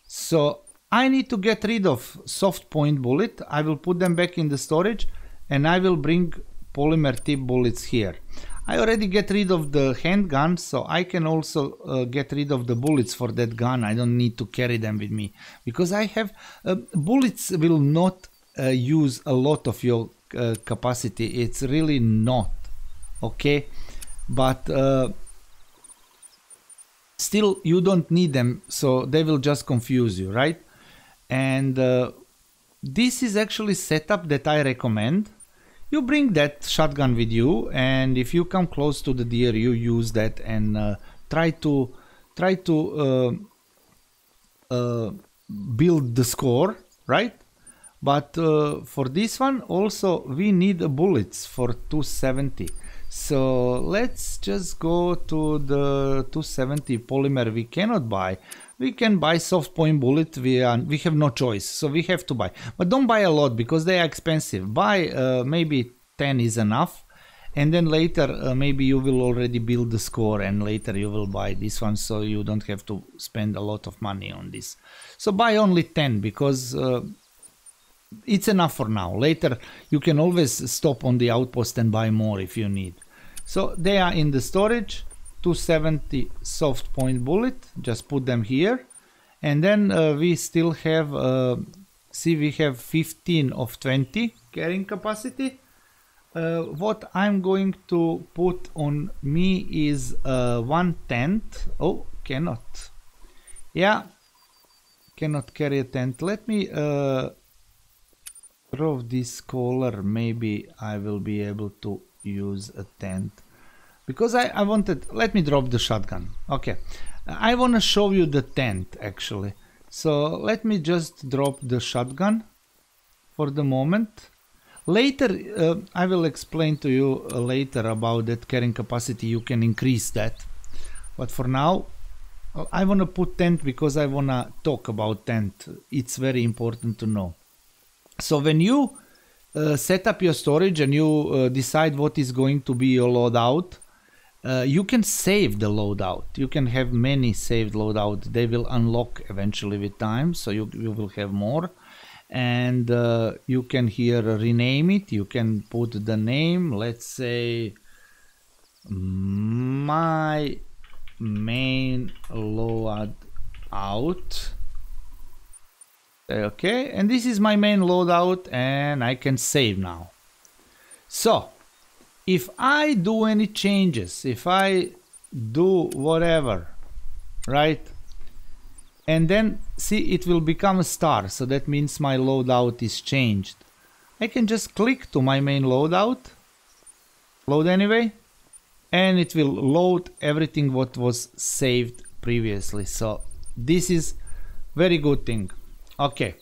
So I need to get rid of soft point bullet. I will put them back in the storage, and I will bring polymer tip bullets here. I already get rid of the handgun, so I can also get rid of the bullets for that gun. I don't need to carry them with me because I have bullets will not use a lot of your capacity. It's really not, okay, but still you don't need them, so they will just confuse you, right? And this is actually setup that I recommend. You bring that shotgun with you, and if you come close to the deer, you use that and try to build the score, right? But for this one also we need bullets for 270. So let's just go to the 270 polymer. We cannot buy. We can buy soft point bullet. We have no choice, so we have to buy. But don't buy a lot because they are expensive. Buy maybe 10 is enough, and then later maybe you will already build the score, and later you will buy this one, so you don't have to spend a lot of money on this. So buy only 10 because it's enough for now. Later you can always stop on the outpost and buy more if you need. So they are in the storage. 270 soft point bullet, just put them here, and then we still have see, we have 15 of 20 carrying capacity. What I'm going to put on me is 1/10. Oh, cannot, yeah, cannot carry a tent. Let me drop this collar. Maybe I will be able to use a tent. Because I wanted, let me drop the shotgun. Okay, I want to show you the tent actually. So let me just drop the shotgun for the moment. Later, I will explain to you later about that carrying capacity. You can increase that. But for now, I want to put tent because I want to talk about tent. It's very important to know. So when you set up your storage and you decide what is going to be your loadout, you can save the loadout. You can have many saved loadout. They will unlock eventually with time, so you will have more. And you can here rename it. You can put the name, let's say my main loadout. Okay, and this is my main loadout, and I can save now. So if I do any changes, if I do whatever, right, and then see, it will become a star, so that means my loadout is changed. I can just click to my main loadout, load anyway, and it will load everything what was saved previously. So this is very good thing. Okay,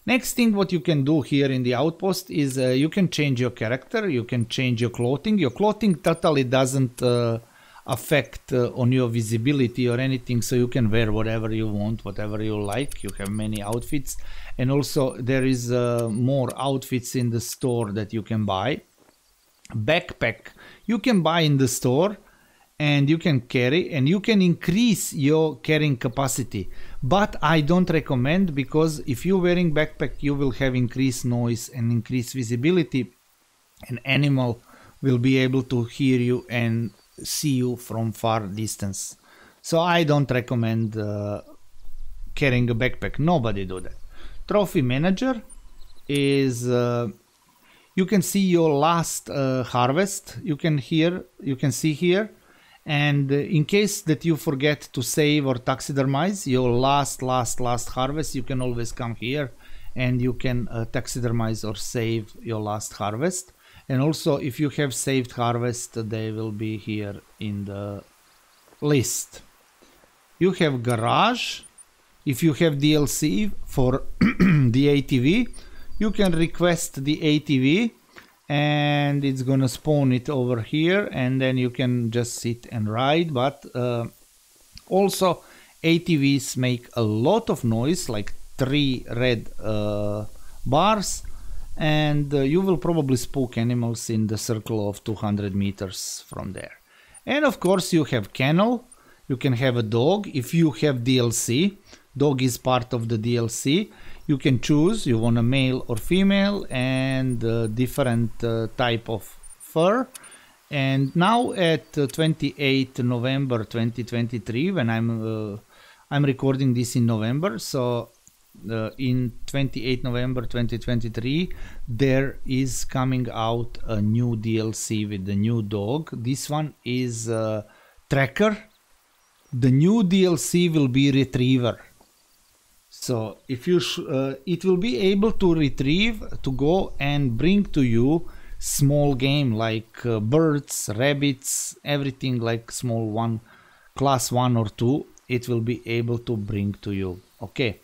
next thing what you can do here in the outpost is you can change your character, you can change your clothing. Your clothing totally doesn't affect on your visibility or anything, so you can wear whatever you want, whatever you like. You have many outfits, and also there is more outfits in the store that you can buy. Backpack you can buy in the store and you can carry, and you can increase your carrying capacity, but I don't recommend, because if you're wearing backpack you will have increased noise and increased visibility, an animal will be able to hear you and see you from far distance. So I don't recommend carrying a backpack. Nobody do that. Trophy manager is you can see your last harvest. You can see here, And in case that you forget to save or taxidermize your last harvest, you can always come here and you can taxidermize or save your last harvest. And also if you have saved harvest, they will be here in the list. You have garage. If you have DLC for the ATV, you can request the ATV and it's gonna spawn it over here, and then you can just sit and ride. But also ATVs make a lot of noise, like 3 red bars, and you will probably spook animals in the circle of 200 meters from there. And of course you have kennel. You can have a dog if you have DLC. Dog is part of the DLC. You can choose you want a male or female, and different type of fur. And now at 28 November 2023, when I'm recording this in November, so in 28 November 2023 there is coming out a new DLC with the new dog. This one is tracker. The new DLC will be retriever. So if you it will be able to retrieve, to go and bring to you small game like birds, rabbits, everything like small one, class 1 or 2, it will be able to bring to you. Okay,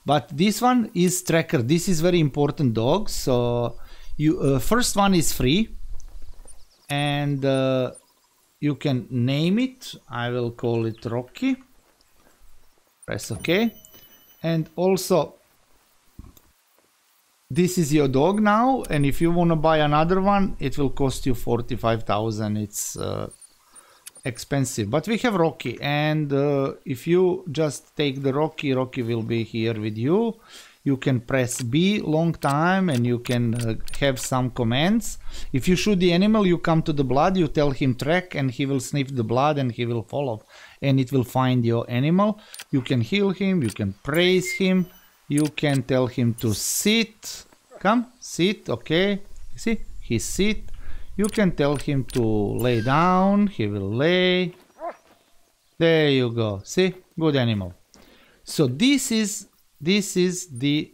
but this one is tracker. This is very important dog. So you first one is free, and you can name it. I will call it Rocky. Press OK. And also this is your dog now, and if you want to buy another one, it will cost you 45,000. It's expensive, but we have Rocky, and if you just take the Rocky will be here with you. You can press B long time and you can have some commands. If you shoot the animal, you come to the blood, you tell him track, and he will sniff the blood and he will follow, and it will find your animal. You can heal him, you can praise him, you can tell him to sit. Come, sit, okay. See, he sit. You can tell him to lay down, he will lay. There you go. See, good animal. So this is the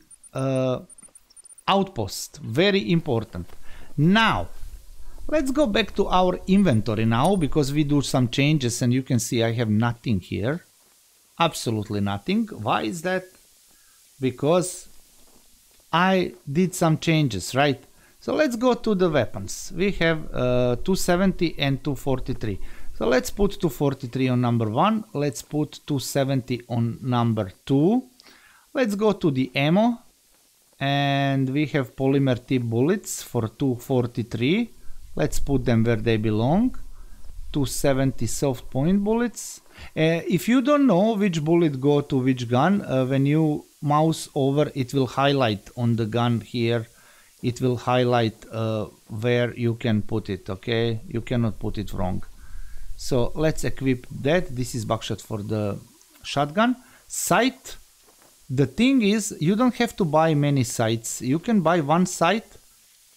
outpost, very important. Now let's go back to our inventory now, because we do some changes, and you can see I have nothing here, absolutely nothing. Why is that? Because I did some changes, right? So let's go to the weapons. We have 270 and 243. So let's put 243 on number 1. Let's put 270 on number 2. Let's go to the ammo, and we have polymer tip bullets for 243. Let's put them where they belong. 270 soft point bullets. If you don't know which bullet go to which gun, when you mouse over, it will highlight on the gun here. It will highlight where you can put it, okay? You cannot put it wrong. So let's equip that. This is buckshot for the shotgun. Sight. The thing is, you don't have to buy many sights. You can buy one sight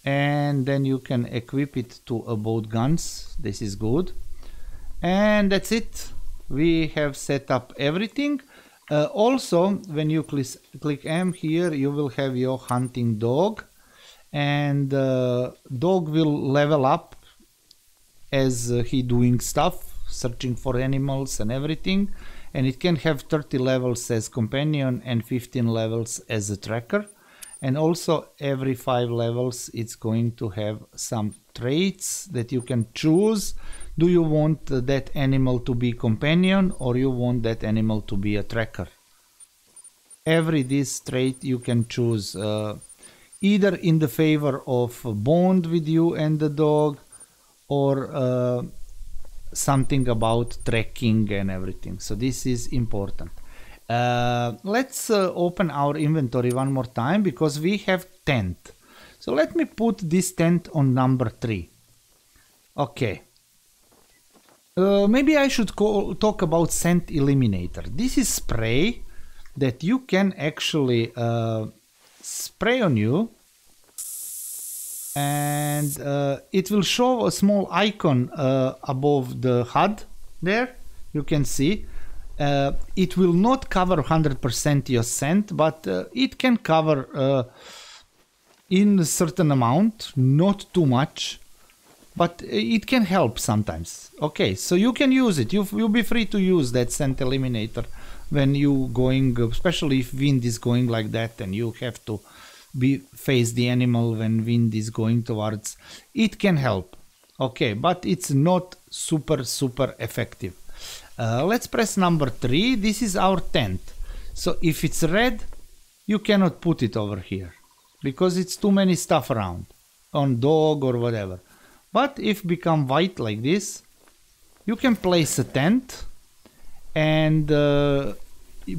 and then you can equip it to both guns. This is good. And that's it. We have set up everything. Also, when you click M here, you will have your hunting dog. And dog will level up as he doing stuff, searching for animals and everything. And it can have 30 levels as companion and 15 levels as a tracker. And also every 5 levels it's going to have some traits that you can choose. Do you want that animal to be companion, or you want that animal to be a tracker? Every this trait you can choose either in the favor of a bond with you and the dog, or something about tracking and everything. So this is important. Let's open our inventory one more time, because we have tent. So let me put this tent on number 3. Okay. Maybe I should talk about scent eliminator. This is spray that you can actually spray on you, and it will show a small icon above the HUD, there, you can see. It will not cover 100% your scent, but it can cover in a certain amount, not too much, but it can help sometimes. Okay, so you can use it. You'll be free to use that scent eliminator when you going, especially if wind is going like that and you have to face the animal when wind is going towards. It can help. Okay, but it's not super effective. Let's press number 3. This is our tent. So if it's red, you cannot put it over here because it's too many stuff around on dog or whatever. But if become white like this, you can place a tent, and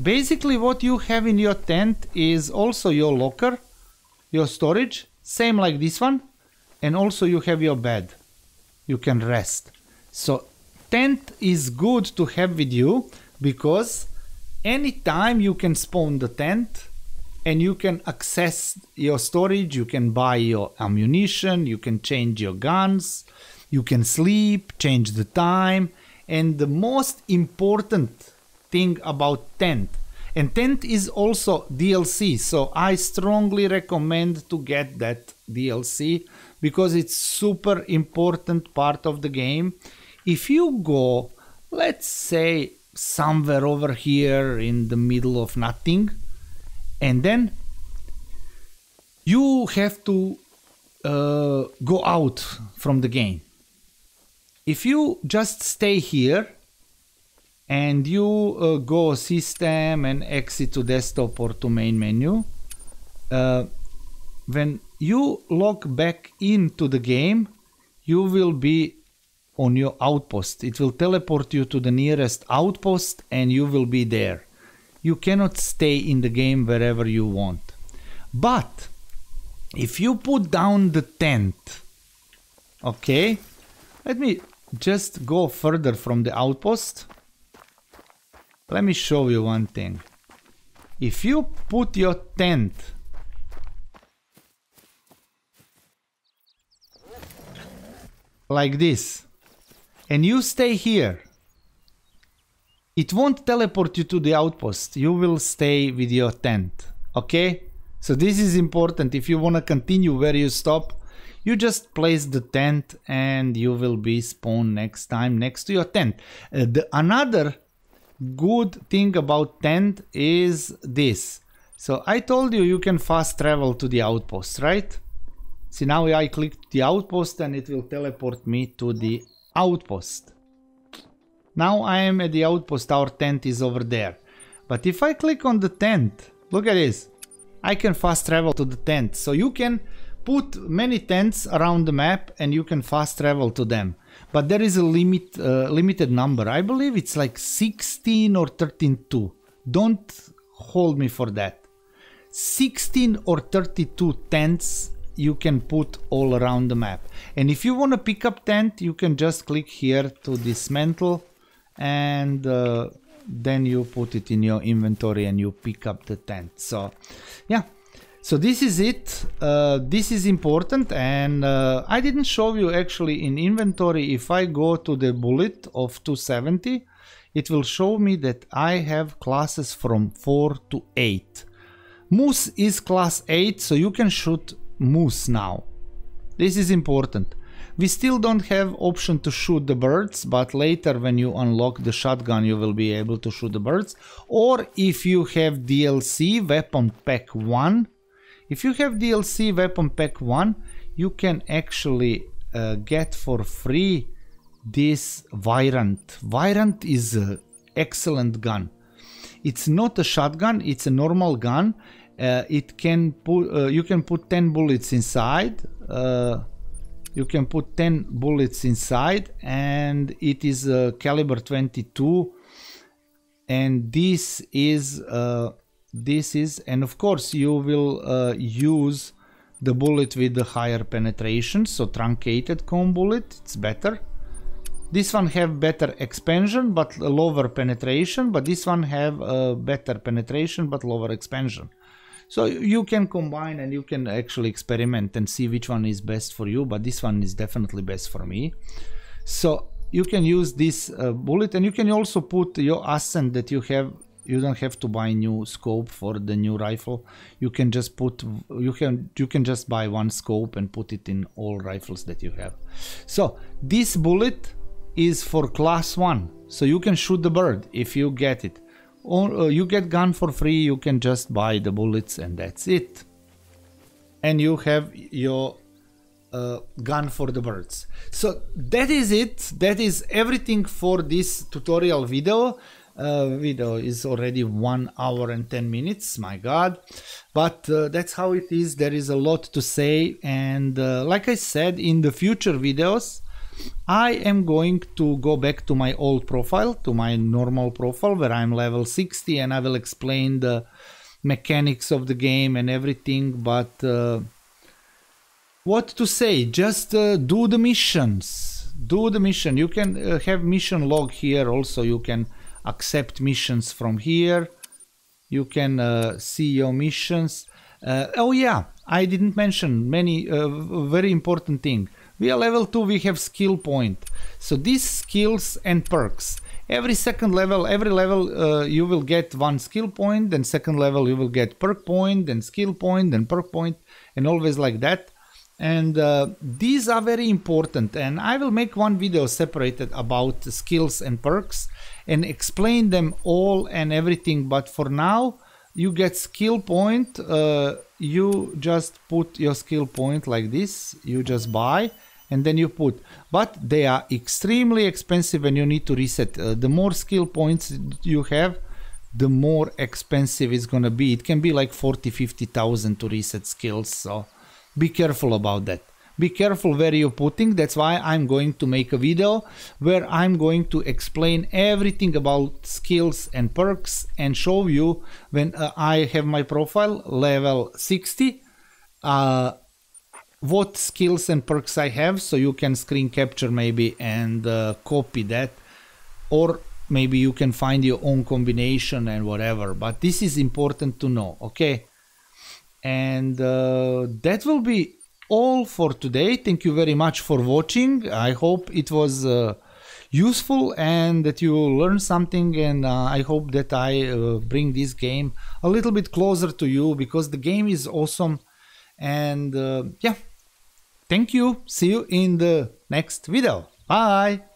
basically what you have in your tent is also your locker, your storage, same like this one, and also you have your bed. You can rest. So tent is good to have with you because anytime you can spawn the tent and you can access your storage, you can buy your ammunition, you can change your guns, you can sleep, change the time, and the most important thing about tent, and tent is also DLC, so I strongly recommend to get that DLC because it's super important part of the game. If you go, let's say, somewhere over here in the middle of nothing, and then you have to go out from the game. If you just stay here and you go system and exit to desktop or to main menu, when you log back into the game, you will be on your outpost. It will teleport you to the nearest outpost and you will be there. You cannot stay in the game wherever you want. But if you put down the tent, okay, let me just go further from the outpost. Let me show you one thing. If you put your tent like this and you stay here, it won't teleport you to the outpost. You will stay with your tent. Okay? So this is important. If you want to continue where you stop, you just place the tent and you will be spawned next time next to your tent. Another good thing about tent is this. So I told you can fast travel to the outpost, right? See, now I click the outpost and it will teleport me to the outpost. Now I am at the outpost, our tent is over there. But if I click on the tent, look at this. I can fast travel to the tent. So you can put many tents around the map and you can fast travel to them. But there is a limited number. I believe it's like 16 or 13.2. Don't hold me for that. 16 or 32 tents you can put all around the map. And if you want to pick up tent, you can just click here to dismantle and then you put it in your inventory and you pick up the tent. So yeah, so this is it. This is important, and I didn't show you actually in inventory. If I go to the bullet of 270, it will show me that I have classes from 4 to 8. Moose is class 8, so you can shoot moose now. This is important. We still don't have option to shoot the birds, but later when you unlock the shotgun you will be able to shoot the birds. Or if you have DLC weapon pack 1, if you have DLC weapon pack 1, you can actually get for free this Virant. Virant is an excellent gun. It's not a shotgun, it's a normal gun. It can put, you can put 10 bullets inside. You can put 10 bullets inside, and it is caliber 22. And this is, and of course you will use the bullet with the higher penetration, so truncated cone bullet, it's better. This one have better expansion but lower penetration, but this one have better penetration but lower expansion. So you can combine and you can actually experiment and see which one is best for you, but this one is definitely best for me. So you can use this bullet, and you can also put your ascent that you have. You don't have to buy new scope for the new rifle. You can just put, you can just buy one scope and put it in all rifles that you have. So this bullet is for class 1, so you can shoot the bird if you get it. Or you get gun for free, you can just buy the bullets and that's it. And you have your gun for the birds. So that is it. That is everything for this tutorial video. Video is already 1 hour and 10 minutes, my god, but that's how it is. There is a lot to say, and like I said, in the future videos I am going to go back to my old profile, to my normal profile where I'm level 60, and I will explain the mechanics of the game and everything. But what to say, just do the missions, do the mission. You can have mission log here also. You can accept missions from here. You can see your missions. Oh yeah, I didn't mention many very important thing. We are level 2, we have skill point. So these skills and perks, every second level, every level you will get 1 skill point, then second level you will get perk point, then skill point, then perk point, and always like that. And these are very important, and I will make one video separated about skills and perks and explain them all and everything. But for now, you get skill point. You just put your skill point like this, you just buy and then you put, but they are extremely expensive and you need to reset. The more skill points you have, the more expensive it's gonna be. It can be like 40,000-50,000 to reset skills, so be careful about that. Be careful where you're putting. That's why I'm going to make a video where I'm going to explain everything about skills and perks and show you when I have my profile level 60 what skills and perks I have, so you can screen capture maybe and copy that, or maybe you can find your own combination and whatever. But this is important to know, okay? And that will be all for today. Thank you very much for watching. I hope it was useful and that you learned something, and I hope that I bring this game a little bit closer to you, because the game is awesome. And yeah, thank you. See you in the next video. Bye.